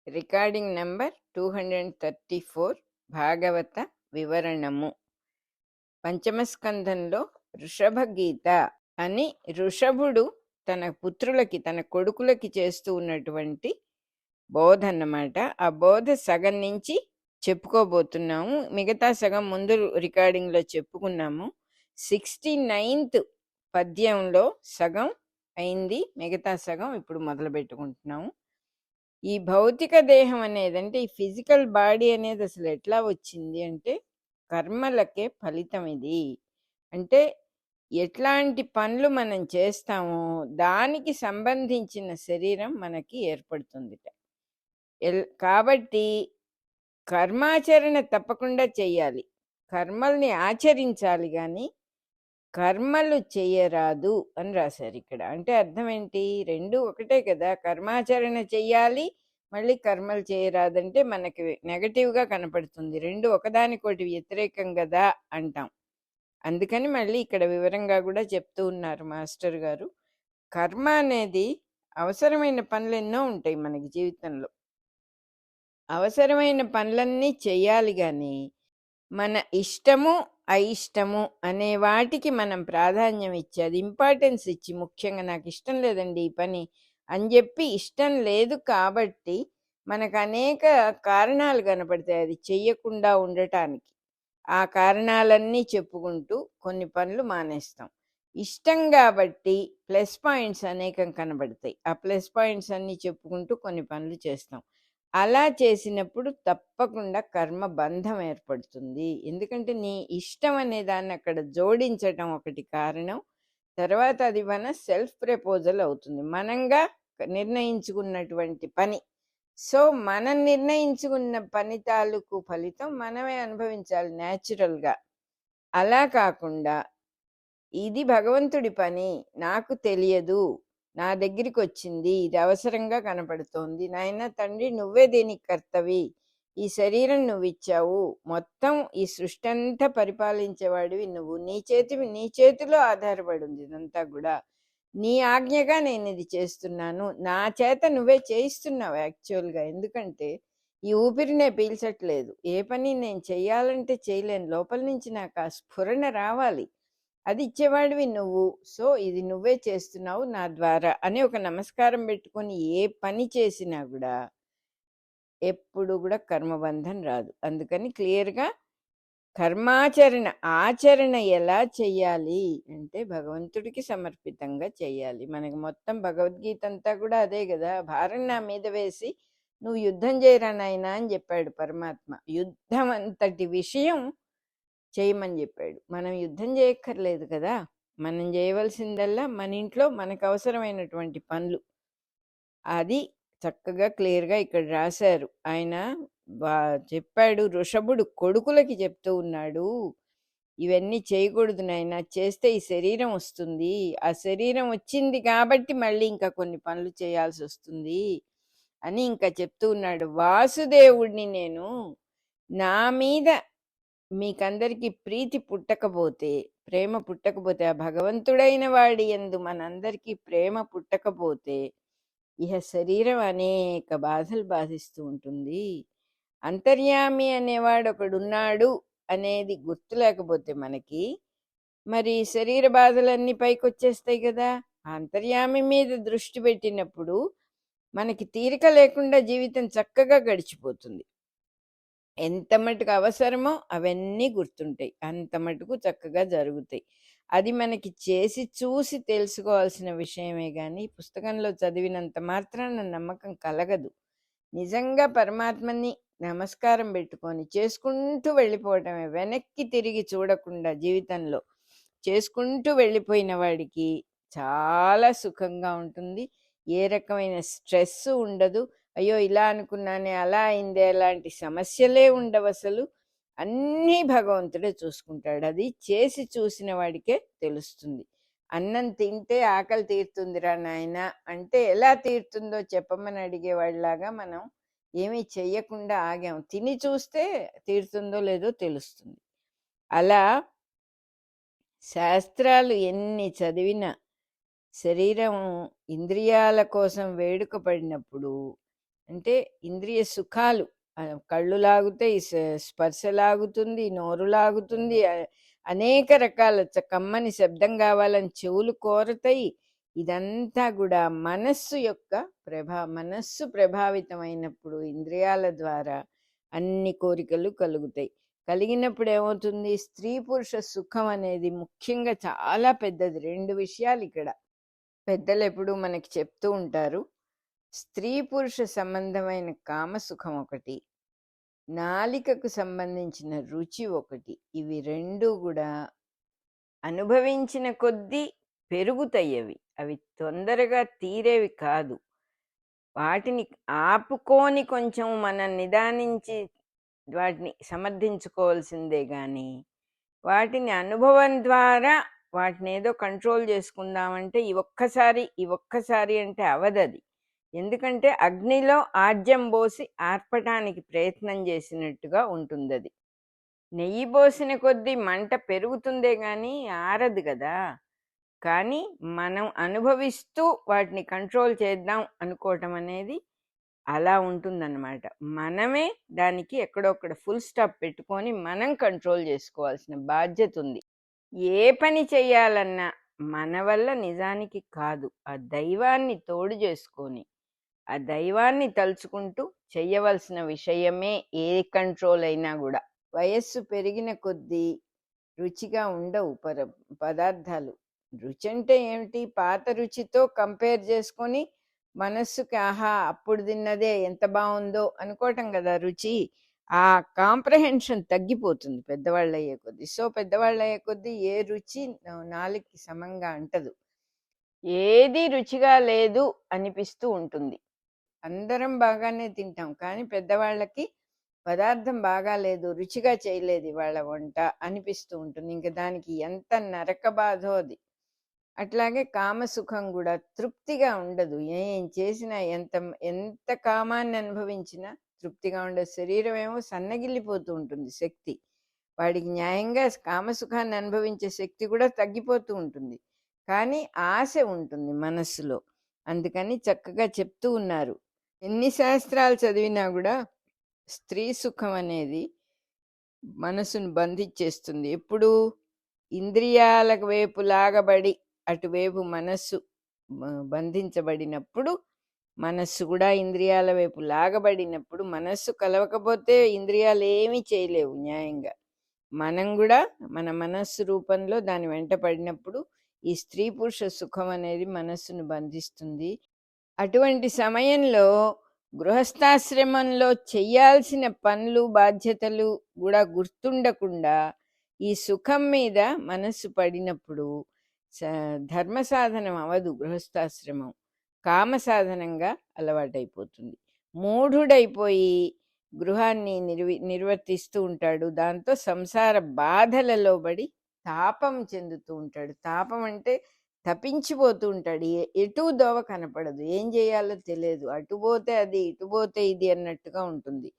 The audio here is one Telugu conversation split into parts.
రికార్డింగ్ నంబర్ 234 భాగవత వివరణము. పంచమ స్కంధంలో వృషభ గీత అని ఋషభుడు తన పుత్రులకి తన కొడుకులకి చేస్తూ ఉన్నటువంటి బోధ అన్నమాట. ఆ బోధ సగం నుంచి చెప్పుకోబోతున్నాము. మిగతా సగం ముందు రికార్డింగ్లో చెప్పుకున్నాము. 69th పద్యంలో సగం అయింది, మిగతా సగం ఇప్పుడు మొదలు పెట్టుకుంటున్నాము. ఈ భౌతిక దేహం అనేది అంటే ఈ ఫిజికల్ బాడీ అనేది అసలు ఎట్లా వచ్చింది అంటే కర్మలకే ఫలితం ఇది. అంటే ఎట్లాంటి పనులు మనం చేస్తామో దానికి సంబంధించిన శరీరం మనకి ఏర్పడుతుంది. కాబట్టి కర్మాచరణ తప్పకుండా చెయ్యాలి, కర్మల్ని ఆచరించాలి, కానీ కర్మలు చెయ్యరాదు అని రాశారు ఇక్కడ. అంటే అర్థం ఏంటి? రెండు ఒకటే కదా. కర్మాచరణ చెయ్యాలి, మళ్ళీ కర్మలు చేయరాదంటే మనకి నెగటివ్గా కనపడుతుంది. రెండు ఒకదానికోటి వ్యతిరేకం కదా అంటాం. అందుకని మళ్ళీ ఇక్కడ వివరంగా కూడా చెప్తూ ఉన్నారు మాస్టర్ గారు. కర్మ అనేది అవసరమైన పనులు ఎన్నో ఉంటాయి మనకి జీవితంలో. అవసరమైన పనులన్నీ చెయ్యాలి, కానీ మన ఇష్టము అయిష్టము అనే వాటికి మనం ప్రాధాన్యం ఇచ్చి అది ఇంపార్టెన్స్ ఇచ్చి, ముఖ్యంగా నాకు ఇష్టం లేదండి ఈ పని అని చెప్పి ఇష్టం లేదు కాబట్టి మనకు అనేక కారణాలు కనపడతాయి అది చెయ్యకుండా ఉండటానికి. ఆ కారణాలన్నీ చెప్పుకుంటూ కొన్ని పనులు మానేస్తాం. ఇష్టం కాబట్టి ప్లస్ పాయింట్స్ అనేకం కనబడతాయి. ఆ ప్లస్ పాయింట్స్ అన్నీ చెప్పుకుంటూ కొన్ని పనులు చేస్తాం. అలా చేసినప్పుడు తప్పకుండా కర్మ బంధం ఏర్పడుతుంది. ఎందుకంటే నీ ఇష్టం అనే దాన్ని అక్కడ జోడించటం ఒకటి కారణం. తర్వాత అది మన సెల్ఫ్ ప్రపోజల్ అవుతుంది, మనంగా నిర్ణయించుకున్నటువంటి పని. సో మనం నిర్ణయించుకున్న పని తాలూకు ఫలితం మనమే అనుభవించాలి న్యాచురల్గా. అలా కాకుండా ఇది భగవంతుడి పని, నాకు తెలియదు, నా దగ్గరికి వచ్చింది, ఇది అవసరంగా కనపడుతోంది, నాయన తండ్రి నువ్వే దీనికి కర్తవి, ఈ శరీరం నువ్వు ఇచ్చావు, మొత్తం ఈ సృష్టి అంతా పరిపాలించేవాడివి నువ్వు, నీ చేతిలో ఆధారపడి ఉంది ఇదంతా కూడా, నీ ఆజ్ఞగా నేను ఇది చేస్తున్నాను, నా చేత నువ్వే చేయిస్తున్నావు యాక్చువల్గా. ఎందుకంటే ఈ ఊపిరినే పీల్చట్లేదు, ఏ పని నేను చెయ్యాలంటే చేయలేను, లోపల నుంచి నాకు ఆ స్ఫురణ రావాలి, అది ఇచ్చేవాడివి నువ్వు, సో ఇది నువ్వే చేస్తున్నావు నా ద్వారా అని ఒక నమస్కారం పెట్టుకొని ఏ పని చేసినా కూడా ఎప్పుడు కూడా కర్మబంధం రాదు. అందుకని క్లియర్గా ఆచరణ ఎలా చెయ్యాలి అంటే భగవంతుడికి సమర్పితంగా చెయ్యాలి. మనకి మొత్తం భగవద్గీత అంతా కూడా అదే కదా. భారం నా మీద వేసి నువ్వు యుద్ధం చేయరా నాయనా అని చెప్పాడు పరమాత్మ. యుద్ధం అంతటి విషయం చేయమని చెప్పాడు. మనం యుద్ధం చేయక్కర్లేదు కదా. మనం చేయవలసిందల్లా మన ఇంట్లో మనకు అవసరమైనటువంటి పనులు. అది చక్కగా క్లియర్గా ఇక్కడ రాశారు. ఆయన చెప్పాడు, ఋషభుడు కొడుకులకి చెప్తూ ఉన్నాడు, ఇవన్నీ చేయకూడదు నాయనా, చేస్తే ఈ శరీరం వస్తుంది, ఆ శరీరం వచ్చింది కాబట్టి మళ్ళీ ఇంకా కొన్ని పనులు చేయాల్సి వస్తుంది అని ఇంకా చెప్తూ ఉన్నాడు. వాసుదేవుడిని నేను, నా మీద మీకందరికీ ప్రీతి పుట్టకపోతే, ప్రేమ పుట్టకపోతే, ఆ భగవంతుడైన వాడి యందు మనందరికీ ప్రేమ పుట్టకపోతే ఇహ శరీరం అనేక బాధలు బాధిస్తూ ఉంటుంది. అంతర్యామి అనేవాడు ఒకడున్నాడు అనేది గుర్తు లేకపోతే మనకి మరి శరీర బాధలన్నీ పైకి వచ్చేస్తాయి కదా. ఆ అంతర్యామి మీద దృష్టి పెట్టినప్పుడు మనకి తీరిక లేకుండా జీవితం చక్కగా గడిచిపోతుంది. ఎంత మటుకు అవసరమో అవన్నీ గుర్తుంటాయి, అంత మటుకు చక్కగా జరుగుతాయి. అది మనకి చేసి చూసి తెలుసుకోవాల్సిన విషయమే కానీ పుస్తకంలో చదివినంత మాత్రాన నమ్మకం కలగదు. నిజంగా పరమాత్మని నమస్కారం పెట్టుకొని చేసుకుంటూ వెళ్ళిపోవటమే, వెనక్కి తిరిగి చూడకుండా జీవితంలో చేసుకుంటూ వెళ్ళిపోయిన వాడికి చాలా సుఖంగా ఉంటుంది. ఏ రకమైన స్ట్రెస్ ఉండదు. అయ్యో ఇలా అనుకున్నానే అలా అయిందే అలాంటి సమస్యలే ఉండవు అసలు. అన్నీ భగవంతుడే చూసుకుంటాడు. అది చేసి చూసిన వాడికే తెలుస్తుంది. అన్నం తింటే ఆకలి తీరుతుందిరా నాయన అంటే ఎలా తీరుతుందో చెప్పమని అడిగేవాడిలాగా మనం ఏమీ చెయ్యకుండా ఆగాం. తిని చూస్తే తీరుతుందో లేదో తెలుస్తుంది. అలా శాస్త్రాలు ఎన్ని చదివినా శరీరం ఇంద్రియాల కోసం వేడుక పడినప్పుడు అంటే ఇంద్రియ సుఖాలు. కళ్ళు లాగుతాయి, స్పర్శ లాగుతుంది, నోరు లాగుతుంది. అనేక రకాల కమ్మని శబ్దం కావాలని చెవులు కోరతాయి. ఇదంతా కూడా మనస్సు ప్రభావితమైనప్పుడు ఇంద్రియాల ద్వారా అన్ని కోరికలు కలుగుతాయి. కలిగినప్పుడు ఏమవుతుంది? స్త్రీ పురుష సుఖం అనేది ముఖ్యంగా చాలా పెద్దది. 2 విషయాలు ఇక్కడ పెద్దలు ఎప్పుడూ మనకి చెప్తూ ఉంటారు. స్త్రీ పురుష సంబంధమైన కామసుఖం ఒకటి, నాలికకు సంబంధించిన రుచి ఒకటి. ఇవి 2 కూడా అనుభవించిన కొద్దీ పెరుగుతాయి. అవి తొందరగా తీరేవి కాదు. వాటిని ఆపుకొని కొంచెం మనం నిదానించి వాటిని సమర్థించుకోవాల్సిందే గాని, వాటిని అనుభవం ద్వారా వాటిని ఏదో కంట్రోల్ చేసుకుందామంటే ఈ ఒక్కసారి అంటే అవదది. ఎందుకంటే అగ్నిలో ఆజ్యం పోసి ఆర్పటానికి ప్రయత్నం చేసినట్టుగా ఉంటుందది. నెయ్యి పోసిన కొద్దీ మంట పెరుగుతుందే గాని ఆరదు కదా. కానీ మనం అనుభవిస్తూ వాటిని కంట్రోల్ చేద్దాం అనుకోవటం అనేది అలా ఉంటుందన్నమాట. మనమే దానికి ఎక్కడొక్కడ ఫుల్ స్టాప్ పెట్టుకొని మనం కంట్రోల్ చేసుకోవాల్సిన బాధ్యత ఉంది. ఏ పని చెయ్యాలన్నా మన వల్ల నిజానికి కాదు, ఆ దైవాన్ని తోడు చేసుకొని ఆ దైవాన్ని తలుచుకుంటూ చెయ్యవలసిన విషయమే ఏ కంట్రోల్ అయినా కూడా. వయస్సు పెరిగిన కొద్దీ రుచిగా ఉండవు పదార్థాలు. రుచి అంటే ఏమిటి? పాత రుచితో కంపేర్ చేసుకొని మనస్సుకి ఆహా అప్పుడు తిన్నదే ఎంత బాగుందో అనుకోవటం కదా రుచి. ఆ కాంప్రహెన్షన్ తగ్గిపోతుంది పెద్దవాళ్ళు అయ్యే కొద్దీ. సో పెద్దవాళ్ళు అయ్యే కొద్దీ ఏ రుచి నాలుగుకి సమంగా అంటదు. ఏది రుచిగా లేదు అనిపిస్తూ ఉంటుంది. అందరం బాగానే తింటాం, కానీ పెద్దవాళ్ళకి పదార్థం బాగాలేదు, రుచిగా చేయలేదు ఇవాళ వంట అనిపిస్తూ ఉంటుంది. ఇంకా దానికి ఎంత నరక బాధో అది. అట్లాగే కామసుఖం కూడా తృప్తిగా ఉండదు. ఏం చేసినా ఎంత కామాన్ని అనుభవించినా తృప్తిగా ఉండదు. శరీరం ఏమో సన్నగిల్లిపోతూ ఉంటుంది శక్తి. వాడికి న్యాయంగా కామసుఖాన్ని అనుభవించే శక్తి కూడా తగ్గిపోతూ ఉంటుంది. కానీ ఆశ ఉంటుంది మనస్సులో. అందుకని చక్కగా చెప్తూ ఉన్నారు. ఎన్ని శాస్త్రాలు చదివినా కూడా స్త్రీ సుఖం అనేది మనసును బంధించేస్తుంది. ఎప్పుడు ఇంద్రియాల వైపు లాగబడి అటువైపు మనస్సు బంధించబడినప్పుడు, మనస్సు కూడా ఇంద్రియాల వైపు లాగబడినప్పుడు, మనస్సు కలవకపోతే ఇంద్రియాలు ఏమీ చేయలేవు న్యాయంగా. మనం కూడా మన మనస్సు రూపంలో దాని వెంట పడినప్పుడు ఈ స్త్రీ పురుష సుఖం అనేది మనస్సును బంధిస్తుంది. అటువంటి సమయంలో గృహస్థాశ్రమంలో చెయ్యాల్సిన పనులు బాధ్యతలు కూడా గుర్తుండకుండా ఈ సుఖం మీద మనస్సు పడినప్పుడు ధర్మ సాధనం అవదు. గృహస్థాశ్రమం కామ సాధనంగా అలవాటైపోతుంది. మూఢుడైపోయి గృహాన్ని నిర్వర్తిస్తూ ఉంటాడు. దాంతో సంసార బాధలలో పడి తాపం చెందుతూ ఉంటాడు. తాపం అంటే తప్పించిపోతూ ఉంటాడు. ఎటు దోవ కనపడదు, ఏం చేయాలో తెలియదు. అటు పోతే అది, ఇటు పోతే ఇది అన్నట్టుగా ఉంటుంది.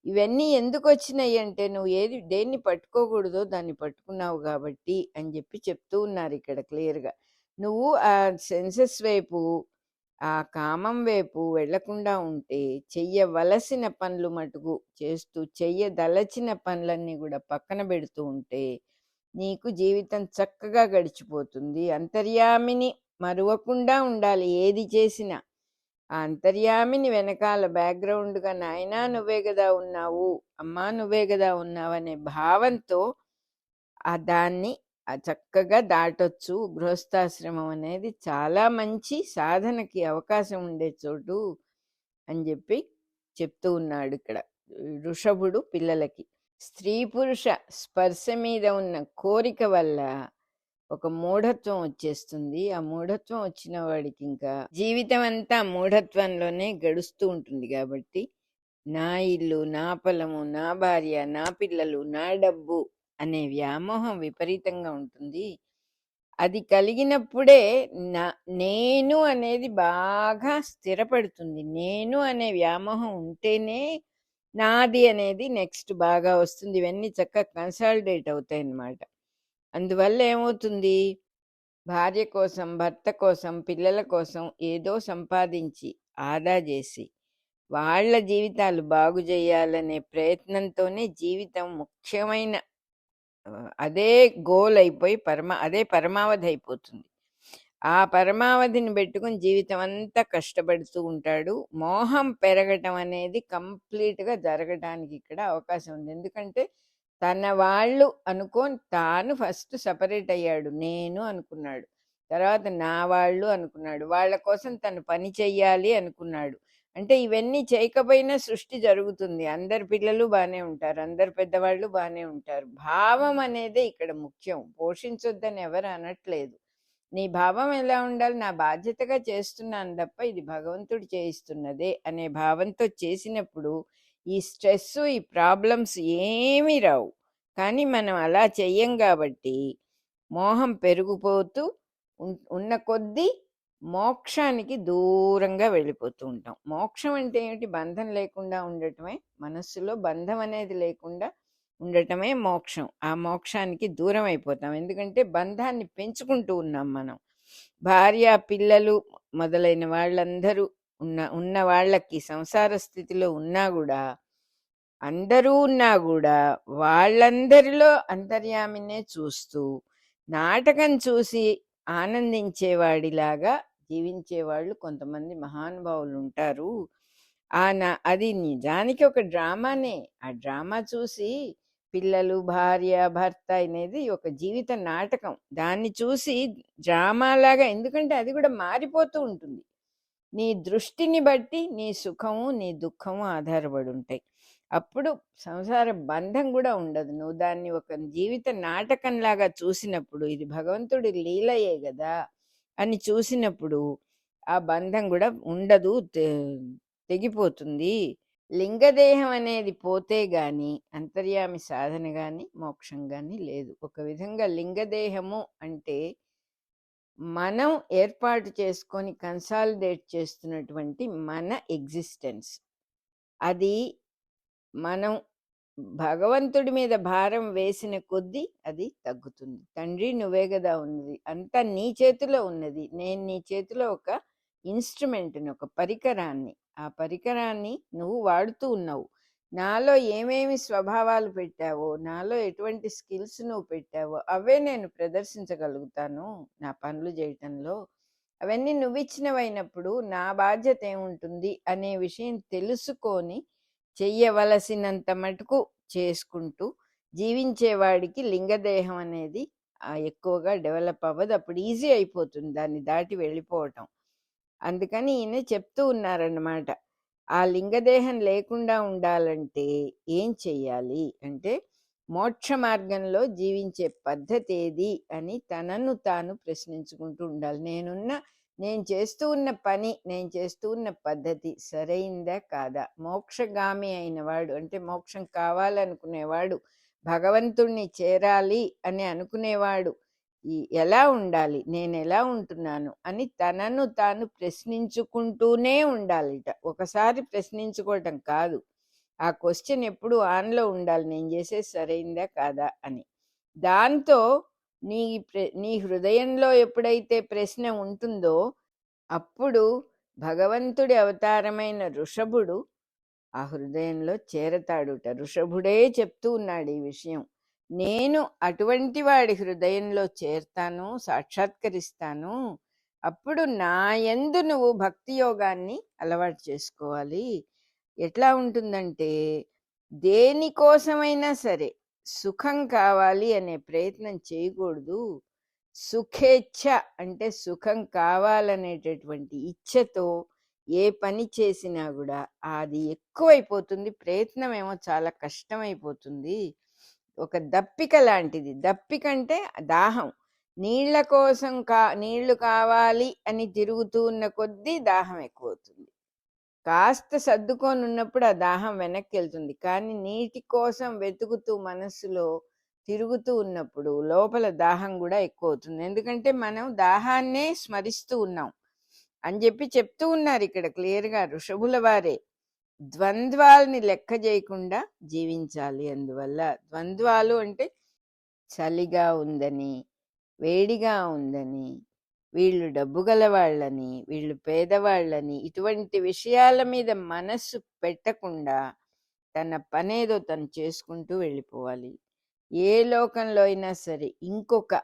ఇవన్నీ ఎందుకు వచ్చినాయి అంటే నువ్వు దేన్ని పట్టుకోకూడదో దాన్ని పట్టుకున్నావు కాబట్టి అని చెప్పి చెప్తూ ఉన్నారు ఇక్కడ క్లియర్గా. నువ్వు ఆ సెన్సెస్ వైపు, ఆ కామం వైపు వెళ్లకుండా ఉంటే, చెయ్యవలసిన పనులు మటుకు చేస్తూ చెయ్యదలచిన పనులన్నీ కూడా పక్కన పెడుతూ ఉంటే నీకు జీవితం చక్కగా గడిచిపోతుంది. అంతర్యామిని మరువకుండా ఉండాలి ఏది చేసినా. ఆ అంతర్యామిని వెనకాల బ్యాక్గ్రౌండ్గా నాయనా నువ్వే కదా ఉన్నావు, అమ్మా నువ్వే కదా ఉన్నావు అనే భావంతో దాన్ని చక్కగా దాటొచ్చు. గృహస్థాశ్రమం అనేది చాలా మంచి సాధనకి అవకాశం ఉండే చోటు అని చెప్పి చెప్తూ ఉన్నాడు ఇక్కడ ఋషభుడు పిల్లలకి. స్త్రీ పురుష స్పర్శ మీద ఉన్న కోరిక వల్ల ఒక మూఢత్వం వచ్చేస్తుంది. ఆ మూఢత్వం వచ్చిన వాడికి ఇంకా జీవితం అంతా మూఢత్వంలోనే గడుస్తూ ఉంటుంది. కాబట్టి నా ఇల్లు, నా పొలము, నా భార్య, నా పిల్లలు, నా డబ్బు అనే వ్యామోహం విపరీతంగా ఉంటుంది. అది కలిగినప్పుడే నేను అనేది బాగా స్థిరపడుతుంది. నేను అనే వ్యామోహం ఉంటేనే నాది అనేది నెక్స్ట్ బాగా వస్తుంది. ఇవన్నీ చక్కగా కన్సాలిడేట్ అవుతాయి అన్నమాట. అందువల్ల ఏమవుతుంది? భార్య కోసం, భర్త కోసం, పిల్లల కోసం ఏదో సంపాదించి ఆదా చేసి వాళ్ళ జీవితాలు బాగు చేయాలనే ప్రయత్నంతోనే జీవితం ముఖ్యమైన అదే గోల్ అయిపోయి అదే పరమావధి అయిపోతుంది. ఆ పరమావధిని పెట్టుకుని జీవితం అంతా కష్టపడుతూ ఉంటాడు. మోహం పెరగటం అనేది కంప్లీట్‌గా జరగటానికి ఇక్కడ అవకాశం ఉంది. ఎందుకంటే తన వాళ్ళు అనుకోని తాను ఫస్ట్ సెపరేట్ అయ్యాడు. నేను అనుకున్నాడు. తర్వాత నా వాళ్ళు అనుకున్నాడు. వాళ్ళ కోసం తను పని చెయ్యాలి అనుకున్నాడు. అంటే ఇవన్నీ చేయకపోయినా సృష్టి జరుగుతుంది. అందరి పిల్లలు బానే ఉంటారు. అందరు పెద్దవాళ్ళు బానే ఉంటారు. భావం అనేదే ఇక్కడ ముఖ్యం. పోషించొద్దని ఎవరు అనట్లేదు. నీ భావం ఎలా ఉండాలి? నా బాధ్యతగా చేస్తున్నాను తప్ప ఇది భగవంతుడు చేయిస్తున్నదే అనే భావంతో చేసినప్పుడు ఈ స్ట్రెస్, ఈ ప్రాబ్లమ్స్ ఏమీ రావు. కానీ మనం అలా చెయ్యం కాబట్టి మోహం పెరిగిపోతూ ఉన్న కొద్దీ మోక్షానికి దూరంగా వెళ్ళిపోతూ ఉంటాం. మోక్షం అంటే ఏమిటి? బంధం లేకుండా ఉండటమే. మనస్సులో బంధం అనేది లేకుండా ఉండటమే మోక్షం. ఆ మోక్షానికి దూరం అయిపోతాం. ఎందుకంటే బంధాన్ని పెంచుకుంటూ ఉన్నాం మనం. భార్య, పిల్లలు మొదలైన వాళ్ళందరూ ఉన్న వాళ్ళకి సంసార స్థితిలో ఉన్నా కూడా, అందరూ ఉన్నా కూడా వాళ్ళందరిలో అంతర్యామినే చూస్తూ నాటకం చూసి ఆనందించేవాడిలాగా జీవించేవాళ్ళు కొంతమంది మహానుభావులు ఉంటారు. అది నిజానికి ఒక డ్రామానే. ఆ డ్రామా చూసి పిల్లలు, భార్య, భర్త అనేది ఒక జీవిత నాటకం. దాన్ని చూసి డ్రామాలాగా, ఎందుకంటే అది కూడా మారిపోతూ ఉంటుంది. నీ దృష్టిని బట్టి నీ సుఖము, నీ దుఃఖము ఆధారపడి ఉంటాయి. అప్పుడు సంసార బంధం కూడా ఉండదు. నువ్వు దాన్ని ఒక జీవిత నాటకంలాగా చూసినప్పుడు, ఇది భగవంతుడి లీలయే కదా అని చూసినప్పుడు ఆ బంధం కూడా ఉండదు, తెగిపోతుంది. లింగదేహం అనేది పోతే గాని అంతర్యామి సాధన గాని మోక్షం గాని లేదు. ఒక విధంగా లింగదేహము అంటే మనం ఏర్పాటు చేసుకొని కన్సాలిడేట్ చేస్తున్నటువంటి మన ఎగ్జిస్టెన్స్. అది మనం భగవంతుడి మీద భారం వేసిన కొద్దీ అది తగ్గుతుంది. తండ్రి నువ్వే కదా ఉన్నది, అంతా నీ చేతిలో ఉన్నది, నేను నీ చేతిలో ఒక ఇన్స్ట్రుమెంట్ని, ఒక పరికరాన్ని. ఆ పరికరాన్ని నువ్వు వాడుతూ ఉన్నావు. నాలో ఏమేమి స్వభావాలు పెట్టావో, నాలో ఎటువంటి స్కిల్స్ నువ్వు పెట్టావో అవే నేను ప్రదర్శించగలుగుతాను నా పనులు చేయటంలో. అవన్నీ నువ్విచ్చినవైనప్పుడు నా బాధ్యత ఏముంటుంది అనే విషయం తెలుసుకొని చెయ్యవలసినంత మటుకు చేసుకుంటూ జీవించేవాడికి లింగదేహం అనేది ఎక్కువగా డెవలప్ అవ్వదు. అప్పుడు ఈజీ అయిపోతుంది దాన్ని దాటి వెళ్ళిపోవటం. అందుకని ఈయన చెప్తూ ఉన్నారన్నమాట. ఆ లింగదేహం లేకుండా ఉండాలంటే ఏం చెయ్యాలి అంటే, మోక్ష మార్గంలో జీవించే పద్ధతి ఏది అని తనను తాను ప్రశ్నించుకుంటూ ఉండాలి. నేను చేస్తూ ఉన్న పని, నేను చేస్తూ ఉన్న పద్ధతి సరైందా కాదా? మోక్షగామి అయిన వాడు, అంటే మోక్షం కావాలనుకునేవాడు, భగవంతుణ్ణి చేరాలి అని అనుకునేవాడు ఎలా ఉండాలి, నేను ఎలా ఉంటున్నాను అని తనను తాను ప్రశ్నించుకుంటూనే ఉండాలిట. ఒకసారి ప్రశ్నించుకోవటం కాదు, ఆ క్వశ్చన్ ఎప్పుడు ఆన్లో ఉండాలి, నేను చేసేది సరైందా కాదా అని. దాంతో నీ హృదయంలో ఎప్పుడైతే ప్రశ్న ఉంటుందో అప్పుడు భగవంతుడి అవతారమైన ఋషభుడు ఆ హృదయంలో చేరతాడుట. ఋషభుడే చెప్తూ ఉన్నాడు ఈ విషయం. నేను అటువంటి వాడి హృదయంలో చేరతాను, సాక్షాత్కరిస్తాను. అప్పుడు నా యందు నువ్వు భక్తి యోగాన్ని అలవాటు చేసుకోవాలి. ఎట్లా ఉంటుందంటే, దేనికోసమైనా సరే సుఖం కావాలి అనే ప్రయత్నం చేయకూడదు. సుఖేచ్ఛ అంటే సుఖం కావాలనేటటువంటి ఇచ్ఛతో ఏ పని చేసినా కూడా అది ఎక్కువైపోతుంది. ప్రయత్నం ఏమో చాలా కష్టమైపోతుంది. ఒక దప్పిక లాంటిది. దప్పిక అంటే దాహం. నీళ్ల కోసం నీళ్లు కావాలి అని తిరుగుతూ ఉన్న కొద్దీ దాహం ఎక్కువవుతుంది. కాస్త సర్దుకొని ఉన్నప్పుడు ఆ దాహం వెనక్కి వెళ్తుంది. కానీ నీటి కోసం వెతుకుతూ మనస్సులో తిరుగుతూ ఉన్నప్పుడు లోపల దాహం కూడా ఎక్కువ అవుతుంది. ఎందుకంటే మనం దాహాన్నే స్మరిస్తూ ఉన్నాం అని చెప్తూ ఉన్నారు ఇక్కడ క్లియర్గా ఋషభుల వారే. ద్వంద్వాల్ని లెక్క చేయకుండా జీవించాలి. అందువల్ల ద్వంద్వాలు అంటే చలిగా ఉందని, వేడిగా ఉందని, వీళ్ళు డబ్బు గలవాళ్ళని, వీళ్ళు పేదవాళ్ళని, ఇటువంటి విషయాల మీద మనస్సు పెట్టకుండా తన పనేదో తను చేసుకుంటూ వెళ్ళిపోవాలి. ఏ లోకంలో అయినా సరే ఇంకొక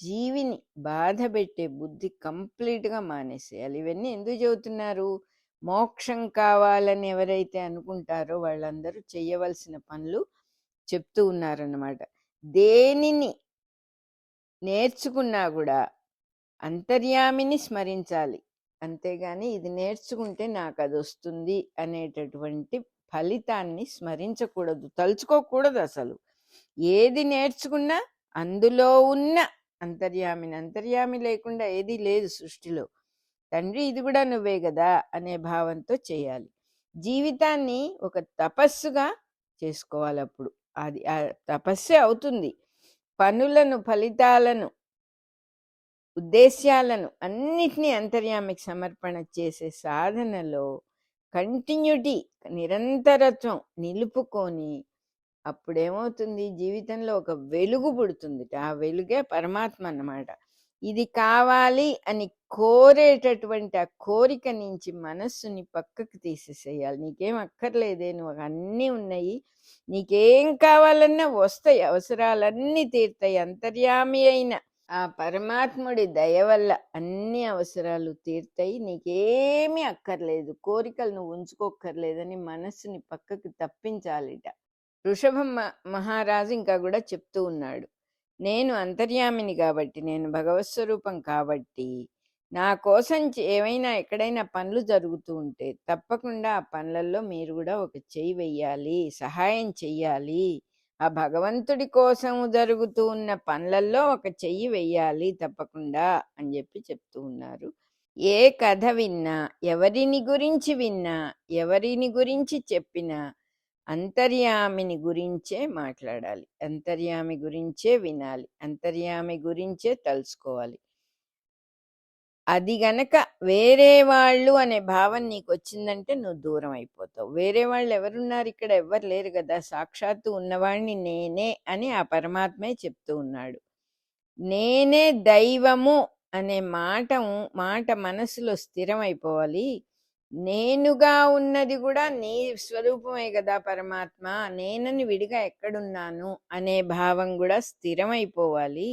జీవిని బాధపెట్టే బుద్ధి కంప్లీట్‌గా మానేసేయాలి. ఇవన్నీ ఎందుకు చెబుతున్నారు? మోక్షం కావాలని ఎవరైతే అనుకుంటారో వాళ్ళందరూ చెయ్యవలసిన పనులు చెప్తూ ఉన్నారన్నమాట. దేనిని నేర్చుకున్నా గూడా అంతర్యామిని స్మరించాలి. అంతేగాని ఇది నేర్చుకుంటే నాకదొస్తుంది అనేటటువంటి ఫలితాన్ని స్మరించకూడదు. తలుచుకోకూడదు అసలు. ఏది నేర్చుకున్నా అందులో ఉన్న అంతర్యామిని. అంతర్యామి లేకుండా ఏదీ లేదు సృష్టిలో. తండ్రి ఇది కూడా నువ్వే గదా అనే భావంతో చేయాలి. జీవితాన్ని ఒక తపస్సుగా చేసుకోవాలప్పుడు. అది తపస్సే అవుతుంది. పనులను, ఫలితాలను, ఉద్దేశ్యాలను అన్నిటినీ అంతర్యామికి సమర్పణ చేసే సాధనలో కంటిన్యూటీ, నిరంతరత్వం నిలుపుకొని అప్పుడేమవుతుంది జీవితంలో ఒక వెలుగు పుడుతుంది. ఆ వెలుగే పరమాత్మ అన్నమాట. ఇది కావాలి అని కోరేటటువంటి ఆ కోరిక నుంచి మనస్సుని పక్కకు తీసేసేయాలి. నీకేం అక్కర్లేదే, నువ్వు అన్నీ ఉన్నాయి, నీకేం కావాలన్నా వస్తాయి, అవసరాలన్నీ తీరుతాయి. అంతర్యామి అయిన ఆ పరమాత్ముడి దయ వల్ల అన్ని అవసరాలు తీరుతాయి, నీకేమీ అక్కర్లేదు, కోరికలు నువ్వు ఉంచుకోక్కర్లేదని మనస్సుని పక్కకి తప్పించాలిట. వృషభ మహారాజు ఇంకా కూడా చెప్తూ ఉన్నాడు, నేను అంతర్యామిని కాబట్టి, నేను భగవత్ స్వరూపం కాబట్టి, నా కోసం ఏమైనా ఎక్కడైనా పనులు జరుగుతూ ఉంటే తప్పకుండా ఆ పనులలో మీరు కూడా ఒక చెయ్యి వెయ్యాలి, సహాయం చెయ్యాలి. ఆ భగవంతుడి కోసం జరుగుతూ ఉన్న పనులలో ఒక చెయ్యి వెయ్యాలి తప్పకుండా అని చెప్పి చెప్తూ ఉన్నారు. ఏ కథ విన్నా, ఎవరిని గురించి విన్నా, ఎవరిని గురించి చెప్పినా అంతర్యామిని గురించే మాట్లాడాలి, అంతర్యామి గురించే వినాలి, అంతర్యామి గురించే తలుచుకోవాలి. అది గనక వేరే వాళ్ళు అనే భావం నీకు వచ్చిందంటే నువ్వు దూరం అయిపోతావు. వేరే వాళ్ళు ఎవరున్నారు ఇక్కడ? ఎవ్వరు లేరు కదా. సాక్షాత్తు ఉన్నవాడిని నేనే అని ఆ పరమాత్మే చెప్తూ ఉన్నాడు. నేనే దైవము అనే మాట మనసులో స్థిరమైపోవాలి. నేనుగా ఉన్నది కూడా నీ స్వరూపమే కదా పరమాత్మ, నేనని విడిగా ఎక్కడున్నాను అనే భావం కూడా స్థిరమైపోవాలి.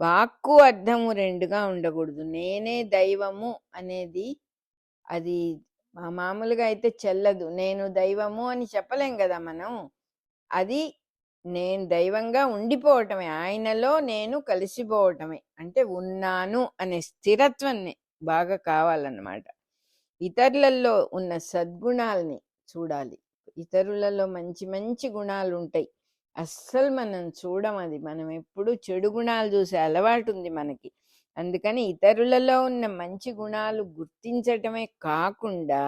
వాక్కు అర్థము రెండుగా ఉండకూడదు. నేనే దైవము అనేది అది మామూలుగా అయితే చెల్లదు. నేను దైవము అని చెప్పలేం కదా మనం. అది నేను దైవంగా ఉండిపోవటమే, ఆయనలో నేను కలిసిపోవటమే. అంటే ఉన్నాను అనే స్థిరత్వాన్ని బాగా కావాలన్నమాట. ఇతరులలో ఉన్న సద్గుణాల్ని చూడాలి. ఇతరులలో మంచి మంచి గుణాలు ఉంటాయి, అస్సలు మనం చూడం. అది మనం ఎప్పుడు చెడు గుణాలు చూసే అలవాటు ఉంది మనకి. అందుకని ఇతరులలో ఉన్న మంచి గుణాలు గుర్తించటమే కాకుండా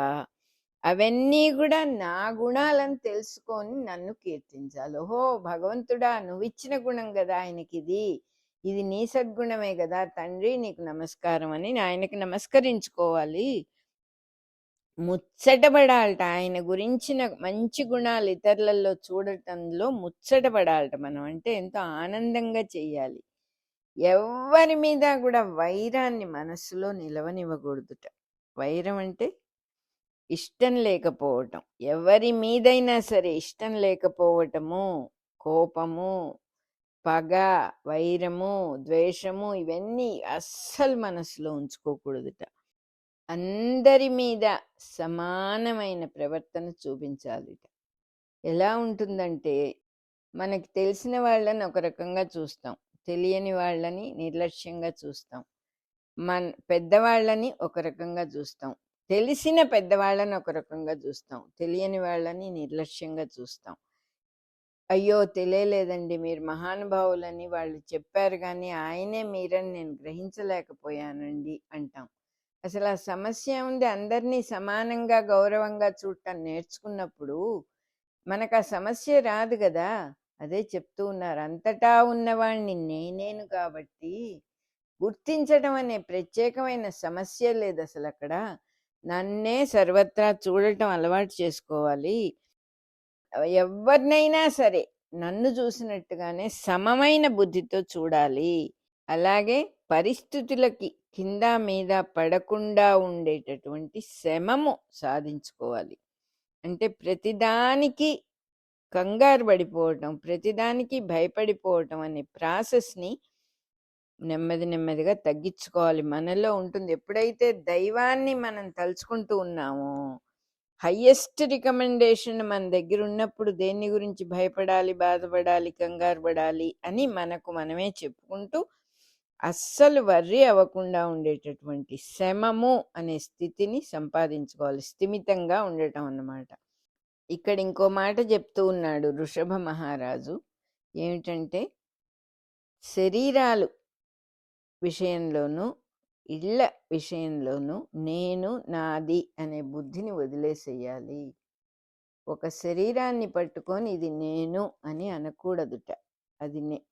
అవన్నీ కూడా నా గుణాలని తెలుసుకొని నన్ను కీర్తించాలి. ఓహో భగవంతుడా, నువ్విచ్చిన గుణం కదా ఆయనకి, ఇది నీ సద్గుణమే కదా తండ్రి, నీకు నమస్కారం అని ఆయనకి నమస్కరించుకోవాలి. ముచ్చటపడాలట ఆయన గురించిన మంచి గుణాలు ఇతరులలో చూడటంలో ముచ్చటపడాలట మనం. అంటే ఎంతో ఆనందంగా చెయ్యాలి. ఎవరి మీద కూడా వైరాన్ని మనస్సులో నిలవనివ్వకూడదుట. వైరం అంటే ఇష్టం లేకపోవటం. ఎవరి మీదైనా సరే ఇష్టం లేకపోవటము, కోపము, పగ, వైరము, ద్వేషము ఇవన్నీ అస్సలు మనసులో ఉంచుకోకూడదుట. అందరి మీద సమానమైన ప్రవర్తన చూపించాలిట. ఎలా ఉంటుందంటే మనకి తెలిసిన వాళ్ళని ఒక రకంగా చూస్తాం, తెలియని వాళ్ళని నిర్లక్ష్యంగా చూస్తాం, పెద్దవాళ్ళని ఒక రకంగా చూస్తాం, తెలిసిన పెద్దవాళ్ళని ఒక రకంగా చూస్తాం, తెలియని వాళ్ళని నిర్లక్ష్యంగా చూస్తాం. అయ్యో తెలియలేదండి, మీరు మహానుభావులని వాళ్ళు చెప్పారు కానీ ఆయనే మీరని నేను గ్రహించలేకపోయానండి అంటాం. అసలు ఆ సమస్య ఉంది. అందరినీ సమానంగా గౌరవంగా చూడటం నేర్చుకున్నప్పుడు మనకు ఆ సమస్య రాదు కదా. అదే చెప్తూ ఉన్నారు, అంతటా ఉన్నవాణ్ణి నేనేను కాబట్టి గుర్తించడం అనే ప్రత్యేకమైన సమస్య లేదు అసలు అక్కడ. నన్నే సర్వత్రా చూడటం అలవాటు చేసుకోవాలి. ఎవరినైనా సరే నన్ను చూసినట్టుగానే సమమైన బుద్ధితో చూడాలి. అలాగే పరిస్థితులకి కింద మీద పడకుండా ఉండేటటువంటి శమము సాధించుకోవాలి. అంటే ప్రతిదానికి కంగారు పడిపోవటం, ప్రతిదానికి భయపడిపోవటం అనే ప్రాసెస్ని నెమ్మది నెమ్మదిగా తగ్గించుకోవాలి. మనలో ఉంటుంది. ఎప్పుడైతే దైవాన్ని మనం తలుచుకుంటూ ఉన్నామో, హయ్యెస్ట్ రికమెండేషన్ మన దగ్గర ఉన్నప్పుడు దేని గురించి భయపడాలి, బాధపడాలి, కంగారు పడాలి అని మనకు మనమే చెప్పుకుంటూ అస్సలు వర్రీ అవ్వకుండా ఉండేటటువంటి శమము అనే స్థితిని సంపాదించుకోవాలి. స్థిమితంగా ఉండటం అన్నమాట. ఇక్కడ ఇంకో మాట చెప్తూ ఉన్నాడు వృషభ మహారాజు. ఏమిటంటే, శరీరాలు విషయంలోనూ ఇళ్ళ విషయంలోనూ నేను నాది అనే బుద్ధిని వదిలేసేయాలి. ఒక శరీరాన్ని పట్టుకొని ఇది నేను అని అనకూడదుట.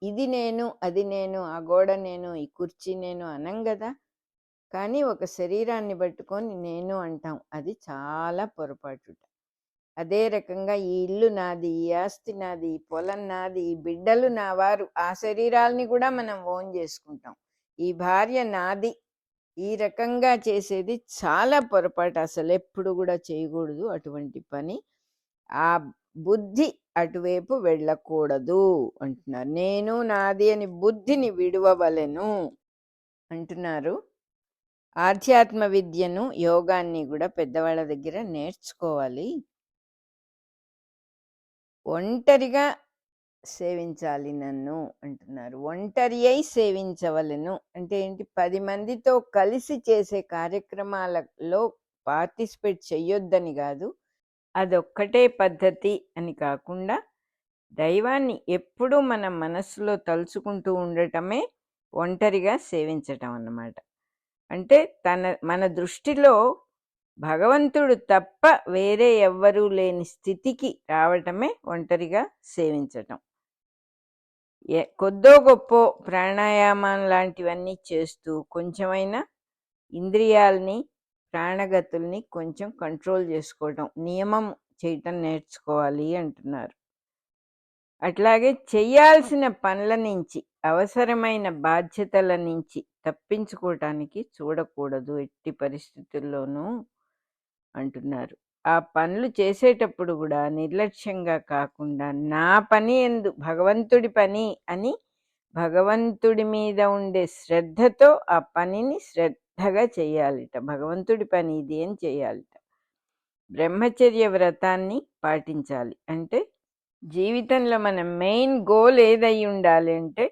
ఇది నేను, అది నేను, ఆ గోడ నేను, ఈ కుర్చీ నేను అనం కదా. కానీ ఒక శరీరాన్ని పట్టుకొని నేను అంటాం. అది చాలా పొరపాటుట. అదే రకంగా ఈ ఇల్లు నాది, ఈ ఆస్తి నాది, ఈ పొలం నాది, ఈ బిడ్డలు నా వారు, ఆ శరీరాల్ని కూడా మనం ఓన్ చేసుకుంటాం. ఈ భార్య నాది, ఈ రకంగా చేసేది చాలా పొరపాటు. అసలు ఎప్పుడు కూడా చేయకూడదు అటువంటి పని. ఆ బుద్ధి అటువైపు వెళ్ళకూడదు అంటున్నారు. నేను నాది అని బుద్ధిని విడువవలెను అంటున్నారు. ఆధ్యాత్మ విద్యను, యోగాన్ని కూడా పెద్దవాళ్ళ దగ్గర నేర్చుకోవాలి. ఒంటరిగా సేవించాలి నన్ను అంటున్నారు. ఒంటరి అయి సేవించవలెను అంటే ఏంటి? 10 మందితో కలిసి చేసే కార్యక్రమాలలో పార్టిసిపేట్ చెయ్యొద్దని కాదు. అదొక్కటే పద్ధతి అని కాకుండా దైవాన్ని ఎప్పుడూ మన మనస్సులో తలుచుకుంటూ ఉండటమే ఒంటరిగా సేవించటం అన్నమాట. అంటే మన దృష్టిలో భగవంతుడు తప్ప వేరే ఎవ్వరూ లేని స్థితికి రావటమే ఒంటరిగా సేవించటం. కొద్దో గొప్పో ప్రాణాయామం లాంటివన్నీ చేస్తూ కొంచెమైనా ఇంద్రియాలని, ప్రాణగతుల్ని కొంచెం కంట్రోల్ చేసుకోవటం, నియమం చేయటం నేర్చుకోవాలి అంటున్నారు. అట్లాగే చెయ్యాల్సిన పనుల నుంచి, అవసరమైన బాధ్యతల నుంచి తప్పించుకోవటానికి చూడకూడదు ఎట్టి పరిస్థితుల్లోనూ అంటున్నారు. ఆ పనులు చేసేటప్పుడు కూడా నిర్లక్ష్యంగా కాకుండా నా పని ఎందు భగవంతుడి పని అని భగవంతుడి మీద ఉండే శ్రద్ధతో ఆ పనిని శ్రద్ధగా చేయాలిట. భగవంతుడి పని ఇది అని చేయాలిట. బ్రహ్మచర్య వ్రతాన్ని పాటించాలి. అంటే జీవితంలో మన మెయిన్ గోల్ ఏదై ఉండాలి అంటే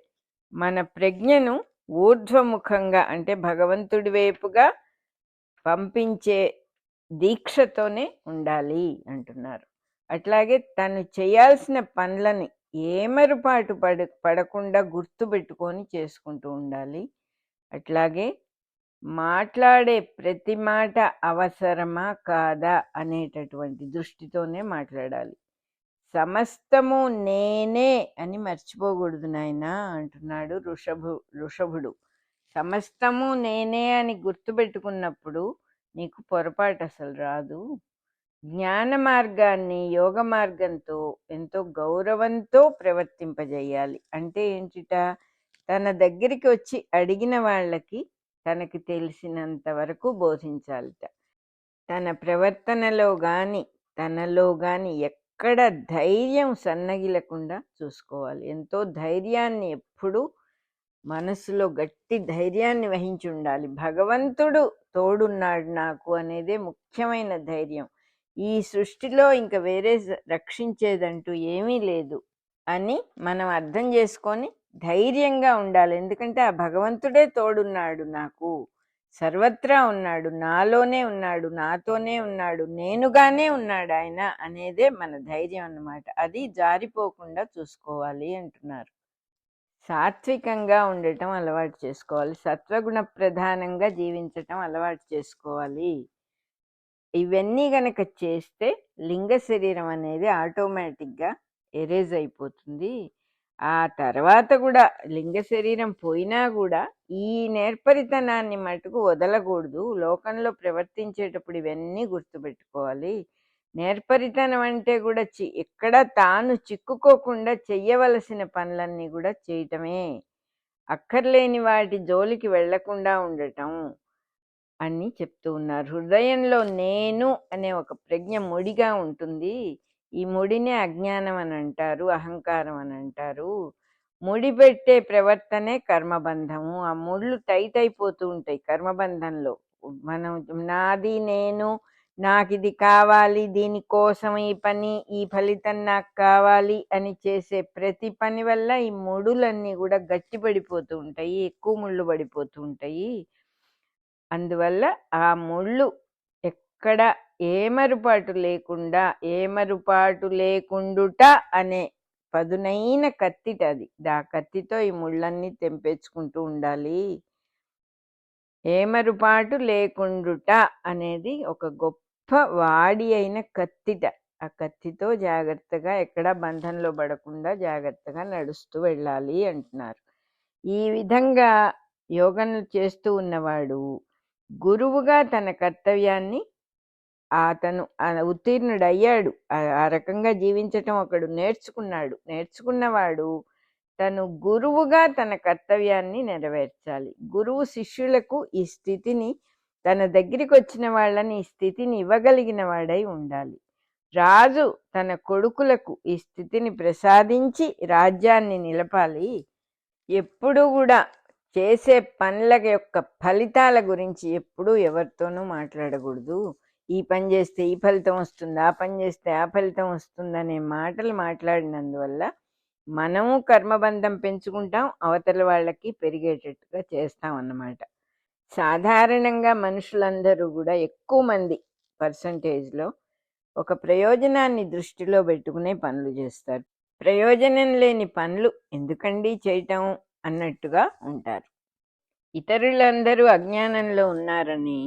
మన ప్రజ్ఞను ఊర్ధ్వముఖంగా అంటే భగవంతుడి వైపుగా పంపించే దీక్షతోనే ఉండాలి అంటున్నారు. అట్లాగే తను చేయాల్సిన పనులని ఏమరుపాటు పడకుండా గుర్తుపెట్టుకొని చేసుకుంటూ ఉండాలి. అట్లాగే మాట్లాడే ప్రతి మాట అవసరమా కాదా అనేటటువంటి దృష్టితోనే మాట్లాడాలి. సమస్తము నేనే అని మర్చిపోకూడదు నాయనా అంటున్నాడు ఋషభుడు. సమస్తము నేనే అని గుర్తుపెట్టుకున్నప్పుడు నీకు పొరపాటు అసలు రాదు. జ్ఞాన మార్గాన్ని యోగ మార్గంతో ఎంతో గౌరవంతో ప్రవర్తింపజేయాలి. అంటే ఏంటిట? తన దగ్గరికి వచ్చి అడిగిన వాళ్ళకి తనకి తెలిసినంత వరకు బోధించాలిట. తన ప్రవర్తనలో కానీ తనలో కానీ ఎక్కడ ధైర్యం సన్నగిలకుండా చూసుకోవాలి. ఎంతో ధైర్యాన్ని ఎప్పుడూ మనసులో గట్టి ధైర్యాన్ని వహించి ఉండాలి. భగవంతుడు తోడున్నాడు నాకు అనేదే ముఖ్యమైన ధైర్యం. ఈ సృష్టిలో ఇంక వేరే రక్షించేదంటూ ఏమీ లేదు అని మనం అర్థం చేసుకొని ధైర్యంగా ఉండాలి. ఎందుకంటే ఆ భగవంతుడే తోడున్నాడు, నాకు సర్వత్రా ఉన్నాడు, నాలోనే ఉన్నాడు, నాతోనే ఉన్నాడు, నేనుగానే ఉన్నాడు ఆయన అనేదే మన ధైర్యం అన్నమాట. అది జారిపోకుండా చూసుకోవాలి అంటున్నారు. సాత్వికంగా ఉండటం అలవాటు చేసుకోవాలి. సత్వగుణ ప్రధానంగా జీవించటం అలవాటు చేసుకోవాలి. ఇవన్నీ గనక చేస్తే లింగ శరీరం అనేది ఆటోమేటిక్గా ఎరేజ్ అయిపోతుంది. ఆ తర్వాత కూడా లింగ శరీరం పోయినా కూడా ఈ నేర్పరితనాన్ని మటుకు వదలకూడదు. లోకంలో ప్రవర్తించేటప్పుడు ఇవన్నీ గుర్తుపెట్టుకోవాలి. నేర్పరితనం అంటే కూడా ఎక్కడ తాను చిక్కుకోకుండా చెయ్యవలసిన పనులన్నీ కూడా చేయటమే. అక్కర్లేని వాటి జోలికి వెళ్లకుండా ఉండటం అని చెప్తూ ఉన్నారు. హృదయంలో నేను అనే ఒక ప్రజ్ఞ ముడిగా ఉంటుంది. ఈ ముడినే అజ్ఞానం అని అంటారు, అహంకారం అని అంటారు. ముడిపెట్టే ప్రవర్తనే కర్మబంధము. ఆ ముళ్ళు టైట్ అయిపోతూ ఉంటాయి కర్మబంధంలో. మనం నాది, నేను, నాకిది కావాలి, దీనికోసం ఈ పని, ఈ ఫలితం నాకు కావాలి అని చేసే ప్రతి పని వల్ల ఈ ముడులన్నీ కూడా గట్టి పడిపోతూ ఉంటాయి, ఎక్కువ ముళ్ళు పడిపోతూ ఉంటాయి. అందువల్ల ఆ ముళ్ళు ఎక్కడ ఏమరుపాటు లేకుండుట అనే పదునైన కత్తిట అది. ఆ కత్తితో ఈ ముళ్ళన్నీ తెంపేసుకుంటూ ఉండాలి. ఏమరుపాటు లేకుండుట అనేది ఒక గొప్ప వాడి అయిన కత్తిట. ఆ కత్తితో జాగ్రత్తగా ఎక్కడా బంధంలో పడకుండా జాగ్రత్తగా నడుస్తూ వెళ్ళాలి అంటున్నారు. ఈ విధంగా యోగం చేస్తూ ఉన్నవాడు గురువుగా తన కర్తవ్యాన్ని అతను ఉత్తీర్ణుడయ్యాడు. ఆ రకంగా జీవించటం ఒకడు నేర్చుకున్నవాడు తను గురువుగా తన కర్తవ్యాన్ని నెరవేర్చాలి. గురువు శిష్యులకు ఈ స్థితిని, తన దగ్గరికి వచ్చిన వాళ్ళని ఈ స్థితిని ఇవ్వగలిగిన వాడై ఉండాలి. రాజు తన కొడుకులకు ఈ స్థితిని ప్రసాదించి రాజ్యాన్ని నిలపాలి. ఎప్పుడూ కూడా చేసే పనుల యొక్క ఫలితాల గురించి ఎప్పుడూ ఎవరితోనూ మాట్లాడకూడదు. ఈ పని చేస్తే ఈ ఫలితం వస్తుంది, ఆ పని చేస్తే ఆ ఫలితం వస్తుందనే మాటలు మాట్లాడినందువల్ల మనము కర్మబంధం పెంచుకుంటాం, అవతల వాళ్ళకి పెరిగేటట్టుగా చేస్తాం అన్నమాట. సాధారణంగా మనుషులందరూ కూడా ఎక్కువ మంది పర్సంటేజ్లో ఒక ప్రయోజనాన్ని దృష్టిలో పెట్టుకునే పనులు చేస్తారు. ప్రయోజనం లేని పనులు ఎందుకండి చేయటం అన్నట్టుగా ఉంటారు. ఇతరులందరూ అజ్ఞానంలో ఉన్నారని,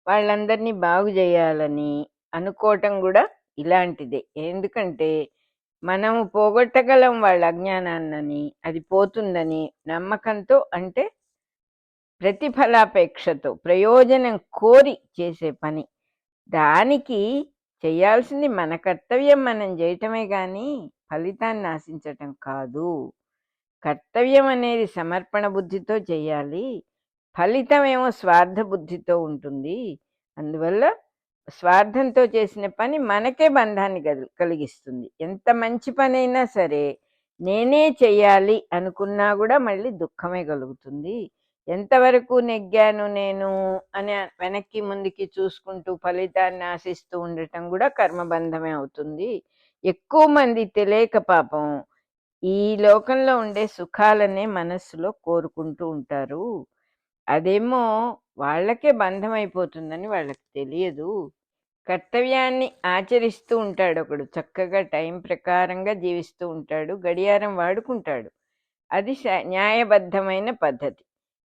వాళ్ళందరినీ బాగు చేయాలని అనుకోవటం కూడా ఇలాంటిదే. ఎందుకంటే మనము పోగొట్టగలం వాళ్ళ అజ్ఞానాన్నని, అది పోతుందని నమ్మకంతో, అంటే ప్రతిఫలాపేక్షతో, ప్రయోజనం కోరి చేసే పని. దానికి చేయాల్సింది మన కర్తవ్యం మనం చేయటమే కానీ ఫలితాన్ని ఆశించటం కాదు. కర్తవ్యం అనేది సమర్పణ బుద్ధితో చేయాలి, ఫలితం ఏమో స్వార్థ బుద్ధితో ఉంటుంది. అందువల్ల స్వార్థంతో చేసిన పని మనకే బంధాన్ని కలిగిస్తుంది. ఎంత మంచి పనైనా సరే నేనే చెయ్యాలి అనుకున్నా కూడా మళ్ళీ దుఃఖమే కలుగుతుంది. ఎంతవరకు నెగ్గాను నేను అని వెనక్కి ముందుకి చూసుకుంటూ ఫలితాన్ని ఆశిస్తూ ఉండటం కూడా కర్మబంధమే అవుతుంది. ఎక్కువ మంది తెలియక పాపం ఈ లోకంలో ఉండే సుఖాలనే మనస్సులో కోరుకుంటూ ఉంటారు. అదేమో వాళ్ళకే బంధం అయిపోతుందని వాళ్ళకి తెలియదు. కర్తవ్యాన్ని ఆచరిస్తూ ఉంటాడు ఒకడు, చక్కగా టైం ప్రకారంగా జీవిస్తూ ఉంటాడు, గడియారం వాడుకుంటాడు. అది న్యాయబద్ధమైన పద్ధతి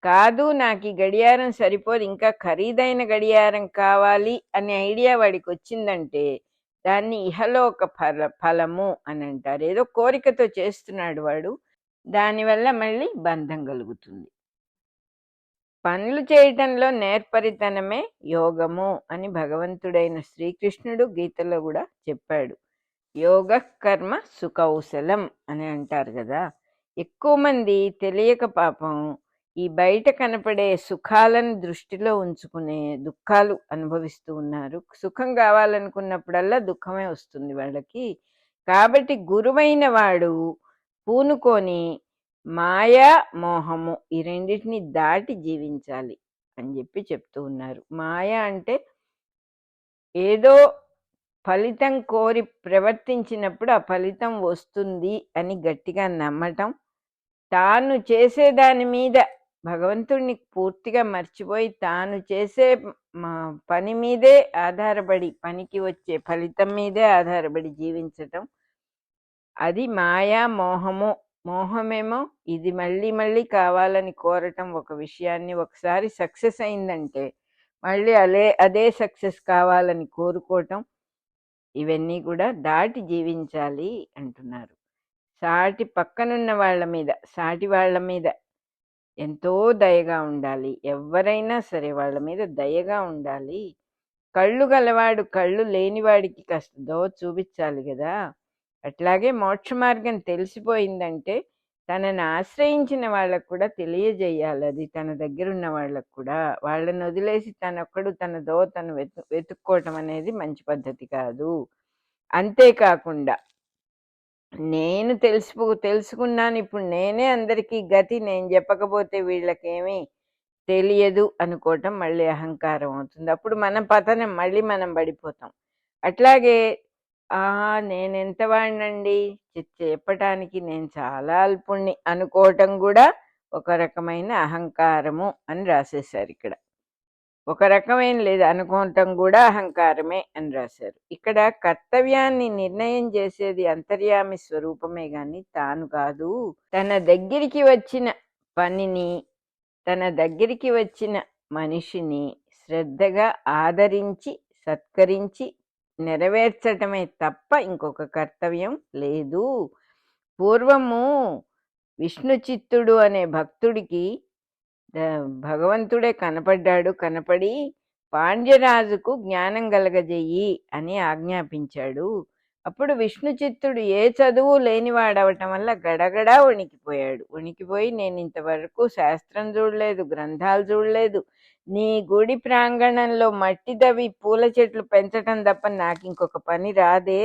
కాదు. నాకు ఈ గడియారం సరిపోదు, ఇంకా ఖరీదైన గడియారం కావాలి అనే ఐడియా వాడికి వచ్చిందంటే దాన్ని ఇహలోక ఫలము అని అంటారు. ఏదో కోరికతో చేస్తున్నాడు వాడు, దానివల్ల మళ్ళీ బంధం కలుగుతుంది. పనులు చేయటంలో నేర్పరితనమే యోగము అని భగవంతుడైన శ్రీకృష్ణుడు గీతలో కూడా చెప్పాడు. యోగ కర్మ సుకౌశలం అని అంటారు కదా. ఎక్కువ మంది తెలియక పాపం ఈ బయట కనపడే సుఖాలను దృష్టిలో ఉంచుకునే దుఃఖాలు అనుభవిస్తూ ఉన్నారు. సుఖం కావాలనుకున్నప్పుడల్లా దుఃఖమే వస్తుంది వాళ్ళకి. కాబట్టి గురువైన వాడు పూనుకొని మాయా మోహము ఈ రెండింటిని దాటి జీవించాలి అని చెప్పి చెప్తూ ఉన్నారు. మాయ అంటే ఏదో ఫలితం కోరి ప్రవర్తించినప్పుడు ఆ ఫలితం వస్తుంది అని గట్టిగా నమ్మటం, తాను చేసేదాని మీద భగవంతుడిని పూర్తిగా మర్చిపోయి తాను చేసే పని మీదే ఆధారపడి, పనికి వచ్చే ఫలితం మీదే ఆధారపడి జీవించటం, అది మాయా మోహము. మోహమేమో ఇది మళ్ళీ మళ్ళీ కావాలని కోరటం, ఒక విషయాన్ని ఒకసారి సక్సెస్ అయిందంటే మళ్ళీ అదే సక్సెస్ కావాలని కోరుకోవటం, ఇవన్నీ కూడా దాటి జీవించాలి అంటున్నారు. పక్కనున్న వాళ్ళ మీద, సాటి వాళ్ళ మీద ఎంతో దయగా ఉండాలి. ఎవరైనా సరే వాళ్ళ మీద దయగా ఉండాలి. కళ్ళు గలవాడు కళ్ళు లేనివాడికి కాస్త చూపించాలి కదా. అట్లాగే మోక్ష మార్గం తెలిసిపోయిందంటే తనని ఆశ్రయించిన వాళ్ళకు కూడా తెలియజేయాలి. అది తన దగ్గరున్న వాళ్ళకు కూడా. వాళ్ళని వదిలేసి తనొక్కడు తనదో తను వెతుక్కోవటం అనేది మంచి పద్ధతి కాదు. అంతేకాకుండా నేను తెలుసుకున్నాను, ఇప్పుడు నేనే అందరికీ గతి, నేను చెప్పకపోతే వీళ్ళకేమీ తెలియదు అనుకోవటం మళ్ళీ అహంకారం అవుతుంది. అప్పుడు మన పతనం, మళ్ళీ మనం పడిపోతాం. అట్లాగే నేనెంత వాడినండి, చెప్పటానికి నేను చాలా అల్పుణ్ణి అనుకోవటం కూడా ఒక రకమైన అహంకారము అని రాసేశారు ఇక్కడ. ఒక రకమైన లేదు, అనుకోవటం కూడా అహంకారమే అని రాశారు. ఇక్కడ కర్తవ్యాన్ని నిర్ణయం చేసేది అంతర్యామి స్వరూపమే గాని తాను కాదు. తన దగ్గరికి వచ్చిన పనిని, తన దగ్గరికి వచ్చిన మనిషిని శ్రద్ధగా ఆదరించి సత్కరించి నెరవేర్చటమే తప్ప ఇంకొక కర్తవ్యం లేదు. పూర్వము విష్ణు చిత్తుడు అనే భక్తుడికి భగవంతుడే కనపడ్డాడు. కనపడి పాండ్యరాజుకు జ్ఞానం కలగజెయ్యి అని ఆజ్ఞాపించాడు. అప్పుడు విష్ణు చిత్తుడు ఏ చదువు లేనివాడవటం వల్ల గడగడా వణికిపోయాడు. వణికిపోయి, నేను ఇంతవరకు శాస్త్రం చూడలేదు, గ్రంథాలు చూడలేదు, నీ గుడి ప్రాంగణంలో మట్టి దవి పూల చెట్లు పెంచటం తప్ప నాకు ఇంకొక పని రాదే,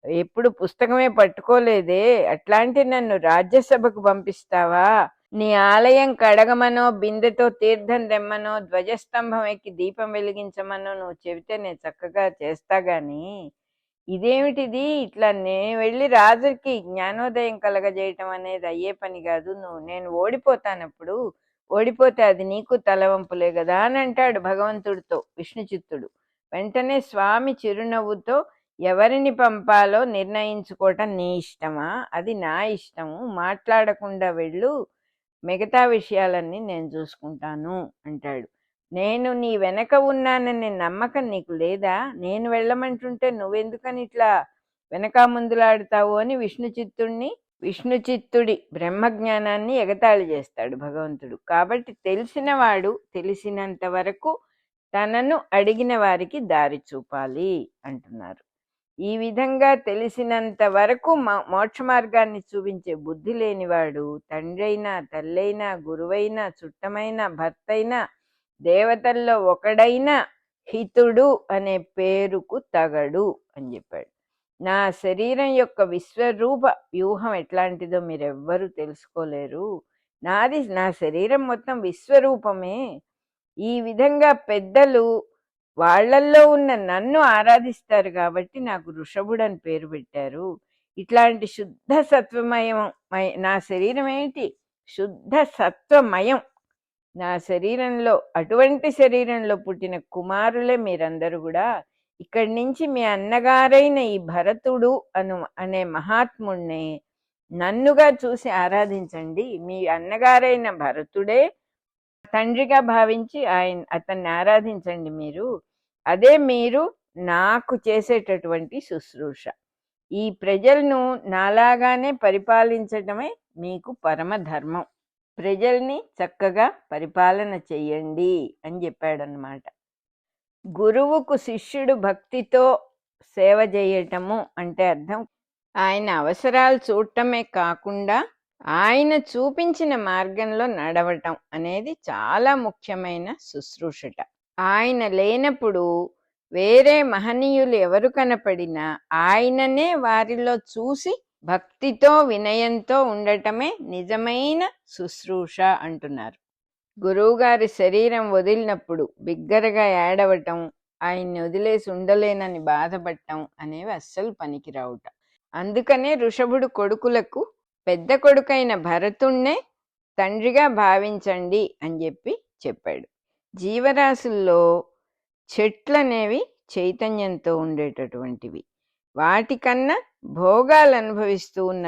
ఎప్పుడు పుస్తకమే పట్టుకోలేదే, అట్లాంటి నన్ను రాజ్యసభకు పంపిస్తావా? నీ ఆలయం కడగమనో, బిందెతో తీర్థం తెమ్మనో, ధ్వజస్తంభం ఎక్కి దీపం వెలిగించమనో నువ్వు చెబితే నేను చక్కగా చేస్తా గాని ఇదేమిటిది? ఇట్లా నేను వెళ్ళి రాజుకి జ్ఞానోదయం కలగజేయటం అనేది అయ్యే పని కాదు. నేను ఓడిపోతానప్పుడు, ఓడిపోతే అది నీకు తలవంపులే కదా అని అంటాడు భగవంతుడితో విష్ణు చిత్తుడు. వెంటనే స్వామి చిరునవ్వుతో, ఎవరిని పంపాలో నిర్ణయించుకోవటం నీ ఇష్టమా? అది నా ఇష్టము, మాట్లాడకుండా వెళ్ళు, మిగతా విషయాలన్నీ నేను చూసుకుంటాను అంటాడు. నేను నీ వెనక ఉన్నాననే నమ్మకం నీకు లేదా? నేను వెళ్ళమంటుంటే నువ్వెందుకని ఇట్లా వెనక ముందులాడుతావు అని విష్ణు చిత్తుడి బ్రహ్మజ్ఞానాన్ని ఎగతాళి చేస్తాడు భగవంతుడు. కాబట్టి తెలిసినవాడు తెలిసినంత వరకు తనను అడిగిన వారికి దారి చూపాలి అంటున్నారు. ఈ విధంగా తెలిసినంత వరకు మోక్ష మార్గాన్ని చూపించే బుద్ధి లేనివాడు తండ్రైనా, తల్లైనా, గురువైనా, చుట్టమైనా, భర్తైనా, దేవతల్లో ఒకడైనా హితుడు అనే పేరుకు తగడు అని చెప్పాడు. నా శరీరం యొక్క విశ్వరూప వ్యూహం ఎట్లాంటిదో మీరెవ్వరూ తెలుసుకోలేరు. నా శరీరం మొత్తం విశ్వరూపమే. ఈ విధంగా పెద్దలు వాళ్ళల్లో ఉన్న నన్ను ఆరాధిస్తారు కాబట్టి నాకు వృషభుడు అని పేరు పెట్టారు. ఇట్లాంటి శుద్ధ సత్వమయం నా శరీరం ఏంటి? శుద్ధ సత్వమయం నా శరీరంలో. అటువంటి శరీరంలో పుట్టిన కుమారులే మీరందరూ కూడా. ఇక్కడి నుంచి మీ అన్నగారైన ఈ భరతుడు అనే మహాత్ముణ్ణి నన్నుగా చూసి ఆరాధించండి. మీ అన్నగారైన భరతుడే తండ్రిగా భావించి అతన్ని ఆరాధించండి మీరు. అదే మీరు నాకు చేసేటటువంటి శుశ్రూష. ఈ ప్రజలను నాలాగానే పరిపాలించటమే మీకు పరమధర్మం. ప్రజల్ని చక్కగా పరిపాలన చెయ్యండి అని చెప్పాడనమాట. గురువుకు శిష్యుడు భక్తితో సేవ చేయటము అంటే అర్థం ఆయన అవసరాలు చూడటమే కాకుండా ఆయన చూపించిన మార్గంలో నడవటం అనేది చాలా ముఖ్యమైన శుశ్రూషట. ఆయన లేనప్పుడు వేరే మహనీయులు ఎవరు కనపడినా ఆయననే వారిలో చూసి భక్తితో వినయంతో ఉండటమే నిజమైన శుశ్రూష అంటున్నారు. గురువుగారి శరీరం వదిలినప్పుడు బిగ్గరగా ఏడవటం, ఆయన్ని వదిలేసి ఉండలేనని బాధపడటం అనేవి అస్సలు పనికిరావుట. అందుకనే ఋషభుడు కొడుకులకు పెద్ద కొడుకైన భరతుణ్ణే తండ్రిగా భావించండి అని చెప్పాడు. జీవరాశుల్లో చెట్లనేవి చైతన్యంతో ఉండేటటువంటివి. వాటికన్నా భోగాలు అనుభవిస్తూ ఉన్న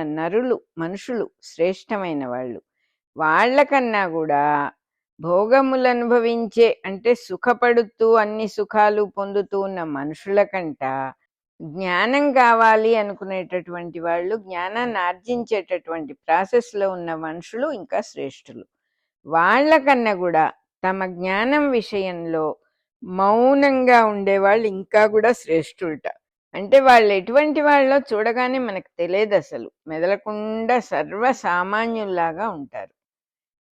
మనుషులు శ్రేష్టమైన వాళ్ళు. వాళ్ళకన్నా కూడా భోగములు అనుభవించే అంటే సుఖపడుతూ అన్ని సుఖాలు పొందుతూ ఉన్న మనుషుల కంట జ్ఞానం కావాలి అనుకునేటటువంటి వాళ్ళు, జ్ఞానాన్ని ఆర్జించేటటువంటి ప్రాసెస్లో ఉన్న మనుషులు ఇంకా శ్రేష్ఠులు. వాళ్ళకన్నా కూడా తమ జ్ఞానం విషయంలో మౌనంగా ఉండేవాళ్ళు ఇంకా కూడా శ్రేష్ఠులట. అంటే వాళ్ళు ఎటువంటి వాళ్ళో చూడగానే మనకు తెలియదు, అసలు మెదలకుండా సర్వసామాన్యుల్లాగా ఉంటారు.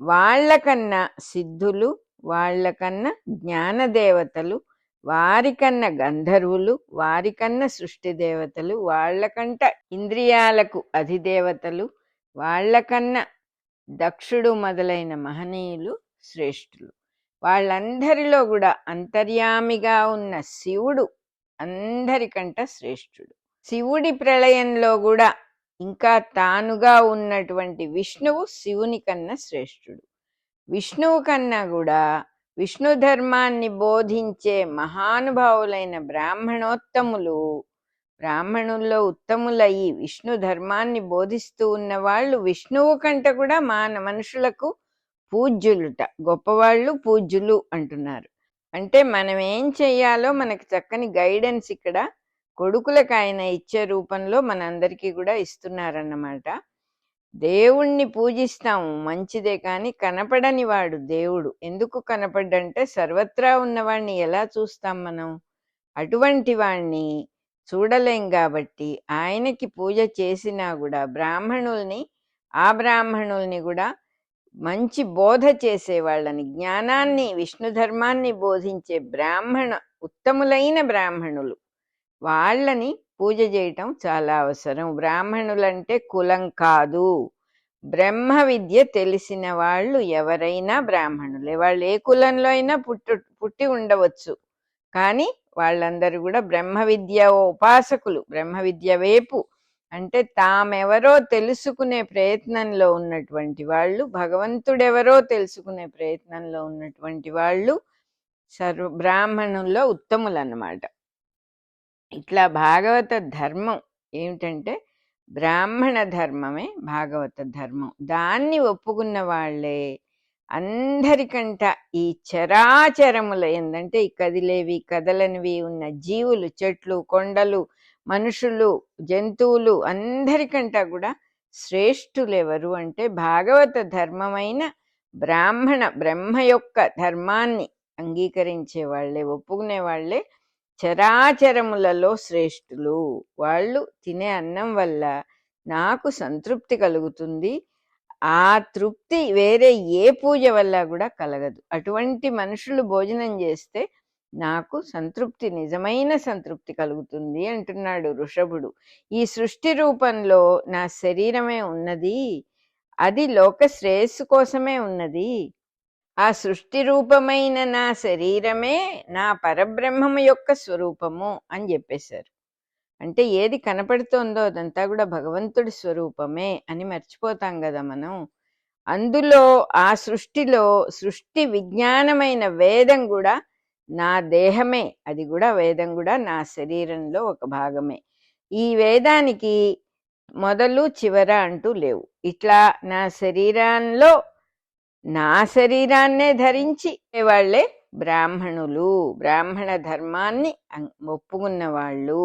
వాళ్ళకన్నా సిద్ధులు, వాళ్ళకన్నా జ్ఞానదేవతలు, వారికన్నా గంధర్వులు, వారికన్నా సృష్టి దేవతలు, వాళ్ళకంట ఇంద్రియాలకు అధిదేవతలు, వాళ్ళకన్నా దక్షుడు మొదలైన మహనీయులు శ్రేష్ఠులు. వాళ్ళందరిలో కూడా అంతర్యామిగా ఉన్న శివుడు అందరికంట శ్రేష్ఠుడు. శివుడి ప్రళయంలో కూడా ఇంకా తానుగా ఉన్నటువంటి విష్ణువు శివుని కన్నా శ్రేష్ఠుడు. విష్ణువు కన్నా కూడా విష్ణు ధర్మాన్ని బోధించే మహానుభావులైన బ్రాహ్మణోత్తములు, బ్రాహ్మణుల్లో ఉత్తములయ్యి విష్ణు ధర్మాన్ని బోధిస్తూ ఉన్న వాళ్ళు విష్ణువు కంట కూడా మనుషులకు పూజ్యులుట, గొప్పవాళ్ళు పూజ్యులు అంటున్నారు. అంటే మనం ఏం చెయ్యాలో మనకు చక్కని గైడెన్స్ ఇక్కడ కొడుకులకు ఆయన ఇచ్చే రూపంలో మనందరికీ కూడా ఇస్తున్నారన్నమాట. దేవుణ్ణి పూజిస్తాము మంచిదే, కానీ కనపడని వాడు దేవుడు ఎందుకు కనపడ్డంటే సర్వత్రా ఉన్నవాణ్ణి ఎలా చూస్తాం మనం? అటువంటి వాణ్ణి చూడలేం కాబట్టి ఆయనకి పూజ చేసినా కూడా ఆ బ్రాహ్మణుల్ని కూడా మంచి బోధ చేసే వాళ్ళని, జ్ఞానాన్ని విష్ణు ధర్మాన్ని బోధించే ఉత్తములైన బ్రాహ్మణులు, వాళ్ళని పూజ చేయటం చాలా అవసరం. బ్రాహ్మణులంటే కులం కాదు, బ్రహ్మ విద్య తెలిసిన వాళ్ళు ఎవరైనా బ్రాహ్మణులే. వాళ్ళు ఏ కులంలో అయినా పుట్టి ఉండవచ్చు, కానీ వాళ్ళందరూ కూడా బ్రహ్మ విద్య ఉపాసకులు. బ్రహ్మ విద్య వైపు అంటే తామెవరో తెలుసుకునే ప్రయత్నంలో ఉన్నటువంటి వాళ్ళు, భగవంతుడెవరో తెలుసుకునే ప్రయత్నంలో ఉన్నటువంటి వాళ్ళు బ్రాహ్మణుల్లో ఉత్తములు అన్నమాట. ఇట్లా భాగవత ధర్మం ఏమిటంటే బ్రాహ్మణ ధర్మమే భాగవత ధర్మం. దాన్ని ఒప్పుకున్న వాళ్ళే అందరికంట ఈ చరాచరముల ఏందంటే ఈ కదిలేవి కదలనివి ఉన్న జీవులు, చెట్లు, కొండలు, మనుషులు, జంతువులు అందరికంటా కూడా శ్రేష్ఠులెవరు అంటే భాగవత ధర్మమైన బ్రహ్మ యొక్క ధర్మాన్ని అంగీకరించే వాళ్ళే, ఒప్పుకునే వాళ్ళే చరాచరములలో శ్రేష్ఠులు. వాళ్ళు తినే అన్నం వల్ల నాకు సంతృప్తి కలుగుతుంది, ఆ తృప్తి వేరే ఏ పూజ వల్ల కూడా కలగదు. అటువంటి మనుషులు భోజనం చేస్తే నాకు సంతృప్తి, నిజమైన సంతృప్తి కలుగుతుంది అంటున్నాడు ఋషభుడు. ఈ సృష్టి రూపంలో నా శరీరమే ఉన్నది, అది లోక శ్రేయస్సు కోసమే ఉన్నది. ఆ సృష్టి రూపమైన నా శరీరమే నా పరబ్రహ్మము యొక్క స్వరూపము అని చెప్పేశారు. అంటే ఏది కనపడుతోందో అదంతా కూడా భగవంతుడి స్వరూపమే అని మర్చిపోతాం కదా మనం. అందులో ఆ సృష్టిలో సృష్టి విజ్ఞానమైన వేదం కూడా నా దేహమే, అది కూడా వేదం కూడా నా శరీరంలో ఒక భాగమే. ఈ వేదానికి మొదలు చివర అంటూ లేవు. ఇట్లా నా శరీరాన్నే ధరించి వాళ్ళే బ్రాహ్మణులు, బ్రాహ్మణ ధర్మాన్ని ఒప్పుకున్న వాళ్ళు.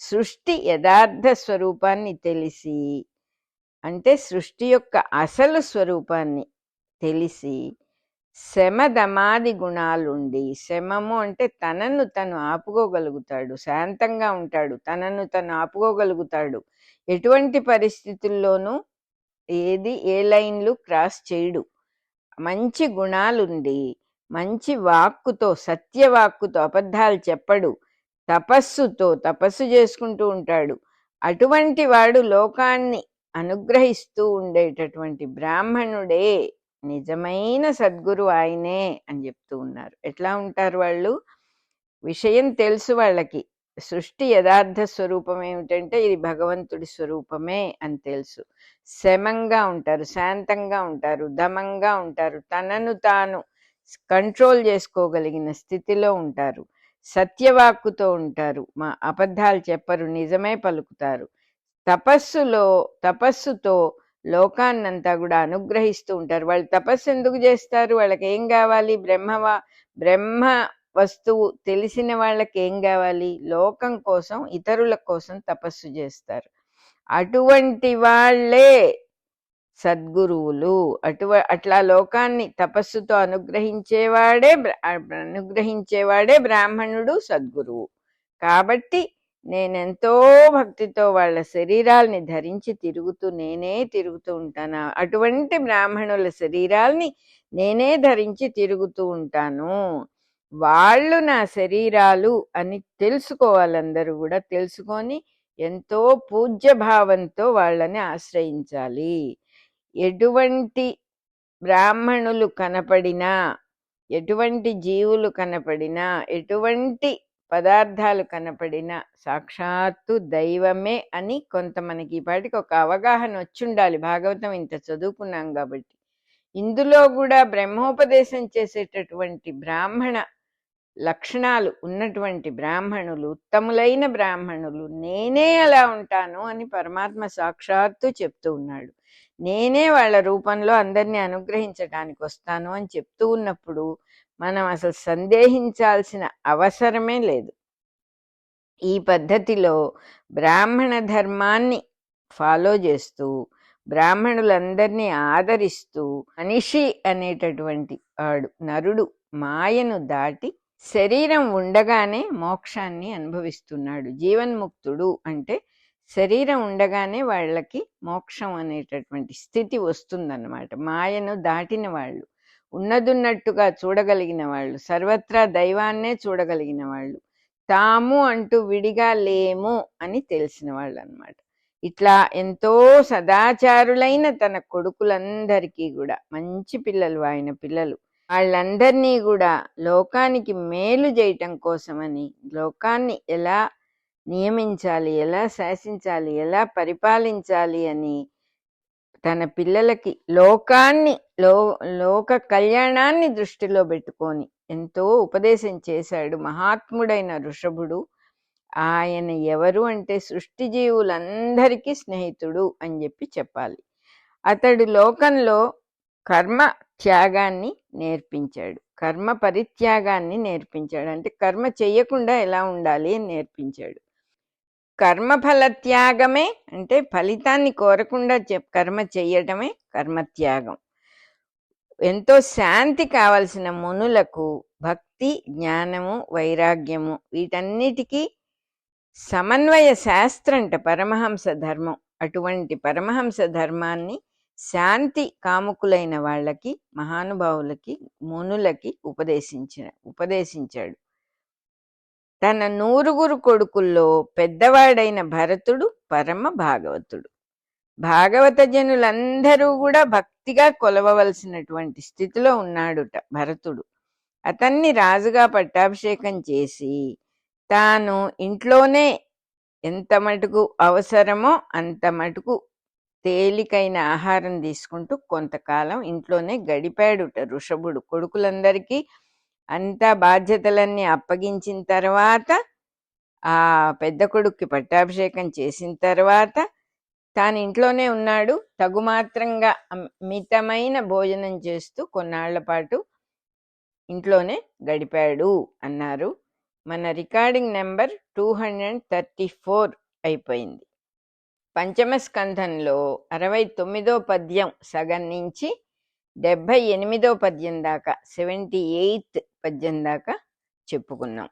సృష్టి యథార్థ స్వరూపాన్ని తెలిసి, అంటే సృష్టి యొక్క అసలు స్వరూపాన్ని తెలిసి, శమదమాది గుణాలుండి, శమము అంటే తనను తను ఆపుకోగలుగుతాడు, శాంతంగా ఉంటాడు, తనను తను ఆపుకోగలుగుతాడు, ఎటువంటి పరిస్థితుల్లోనూ ఏ లైన్లు క్రాస్ చేయడు, మంచి గుణాలుండి, మంచి వాక్కుతో, సత్యవాక్కుతో, అబద్ధాలు చెప్పడు, తపస్సు చేసుకుంటూ ఉంటాడు. అటువంటి వాడు లోకాన్ని అనుగ్రహిస్తూ ఉండేటటువంటి బ్రాహ్మణుడే నిజమైన సద్గురు, ఆయనే అని చెప్తూ ఉన్నారు. ఎట్లా ఉంటారు వాళ్ళు? విషయం తెలుసు వాళ్ళకి, సృష్టి యథార్థ స్వరూపం ఏమిటంటే ఇది భగవంతుడి స్వరూపమే అని తెలుసు. శమంగా ఉంటారు, శాంతంగా ఉంటారు, దమంగా ఉంటారు, తనను తాను కంట్రోల్ చేసుకోగలిగిన స్థితిలో ఉంటారు, సత్యవాక్కుతో ఉంటారు, అబద్ధాలు చెప్పరు, నిజమే పలుకుతారు, తపస్సుతో లోకాన్నంతా కూడా అనుగ్రహిస్తూ ఉంటారు. వాళ్ళు తపస్సు ఎందుకు చేస్తారు? వాళ్ళకి ఏం కావాలి? బ్రహ్మ వస్తువు తెలిసిన వాళ్ళకి ఏం కావాలి? లోకం కోసం, ఇతరుల కోసం తపస్సు చేస్తారు. అటువంటి వాళ్ళే సద్గురువులు. అట్లా లోకాన్ని తపస్సుతో అనుగ్రహించేవాడే బ్రాహ్మణుడు, సద్గురువు. కాబట్టి నేనెంతో భక్తితో వాళ్ళ శరీరాల్ని ధరించి నేనే తిరుగుతూ ఉంటాను. అటువంటి బ్రాహ్మణుల శరీరాల్ని నేనే ధరించి తిరుగుతూ ఉంటాను. వాళ్ళు నా శరీరాలు అని తెలుసుకోవాలి. అందరూ కూడా తెలుసుకొని ఎంతో పూజ్య భావంతో వాళ్ళని ఆశ్రయించాలి. ఎటువంటి బ్రాహ్మణులు కనపడినా, ఎటువంటి జీవులు కనపడినా, ఎటువంటి పదార్థాలు కనపడినా సాక్షాత్తు దైవమే అని కొంత మనకి ఈ పాటికి ఒక అవగాహన వచ్చుండాలి. భాగవతం ఇంత చదువుకున్నాం కాబట్టి. ఇందులో కూడా బ్రహ్మోపదేశం చేసేటటువంటి బ్రాహ్మణ లక్షణాలు ఉన్నటువంటి బ్రాహ్మణులు, ఉత్తములైన బ్రాహ్మణులు, నేనే అలా ఉంటాను అని పరమాత్మ సాక్షాత్తు చెప్తూ ఉన్నాడు. నేనే వాళ్ళ రూపంలో అందరినీ అనుగ్రహించటానికి వస్తాను అని చెప్తూ ఉన్నప్పుడు మనం అసలు సందేహించాల్సిన అవసరమే లేదు. ఈ పద్ధతిలో బ్రాహ్మణ ధర్మాన్ని ఫాలో చేస్తూ, బ్రాహ్మణులందరినీ ఆదరిస్తూ, మనిషి అనేటటువంటి వాడు, నరుడు మాయను దాటి శరీరం ఉండగానే మోక్షాన్ని అనుభవిస్తున్నాడు. జీవన్ముక్తుడు అంటే శరీరం ఉండగానే వాళ్ళకి మోక్షం అనేటటువంటి స్థితి వస్తుందన్నమాట. మాయను దాటిన వాళ్ళు, ఉన్నదున్నట్టుగా చూడగలిగిన వాళ్ళు, సర్వత్రా దైవాన్నే చూడగలిగిన వాళ్ళు, తాము అంటూ విడిగా లేము అని తెలిసిన వాళ్ళు అన్నమాట. ఇట్లా ఎంతో సదాచారులైన తన కొడుకులందరికీ కూడా, మంచి పిల్లలు ఆయన పిల్లలు, వాళ్ళందరినీ కూడా లోకానికి మేలు చేయటం కోసమని, లోకాన్ని ఎలా నియమించాలి, ఎలా శాసించాలి, ఎలా పరిపాలించాలి అని తన పిల్లలకి లోక కళ్యాణాన్ని దృష్టిలో పెట్టుకొని ఎంతో ఉపదేశం చేశాడు మహాత్ముడైన ఋషభుడు. ఆయన ఎవరు అంటే సృష్టి జీవులందరికీ స్నేహితుడు అని చెప్పాలి. అతడు లోకంలో కర్మ త్యాగాన్ని నేర్పించాడు, కర్మ పరిత్యాగాన్ని నేర్పించాడు. అంటే కర్మ చెయ్యకుండా ఎలా ఉండాలి అని నేర్పించాడు. కర్మఫల త్యాగమే అంటే ఫలితాన్ని కోరకుండా కర్మ చెయ్యటమే కర్మత్యాగం. ఎంతో శాంతి కావలసిన మునులకు భక్తి, జ్ఞానము, వైరాగ్యము వీటన్నిటికీ సమన్వయ శాస్త్రంట పరమహంస ధర్మం. అటువంటి పరమహంస ధర్మాన్ని శాంతి కాముకులైన వాళ్ళకి, మహానుభావులకి, మునులకి ఉపదేశించాడు. తన 9 కొడుకుల్లో పెద్దవాడైన భరతుడు పరమ భాగవతుడు. భాగవత జనులందరూ కూడా భక్తిగా కొలవవలసినటువంటి స్థితిలో ఉన్నాడుట భరతుడు. అతన్ని రాజుగా పట్టాభిషేకం చేసి తాను ఇంట్లోనే ఎంత మటుకు అవసరమో అంత మటుకు తేలికైన ఆహారం తీసుకుంటూ కొంతకాలం ఇంట్లోనే గడిపాడుట ఋషభుడు. కొడుకులందరికీ అంతా బాధ్యతలన్నీ అప్పగించిన తర్వాత, ఆ పెద్ద కొడుక్కి పట్టాభిషేకం చేసిన తర్వాత తాను ఇంట్లోనే ఉన్నాడు. తగుమాత్రంగా మితమైన భోజనం చేస్తూ కొన్నాళ్ల పాటు ఇంట్లోనే గడిపాడు అన్నారు. మన రికార్డింగ్ నెంబర్ 234 అయిపోయింది. పంచమ స్కంధంలో 69వ పద్యం సగం నుంచి 78వ పద్యం దాకా, 78th పద్యం దాకా చెప్పుకున్నాం.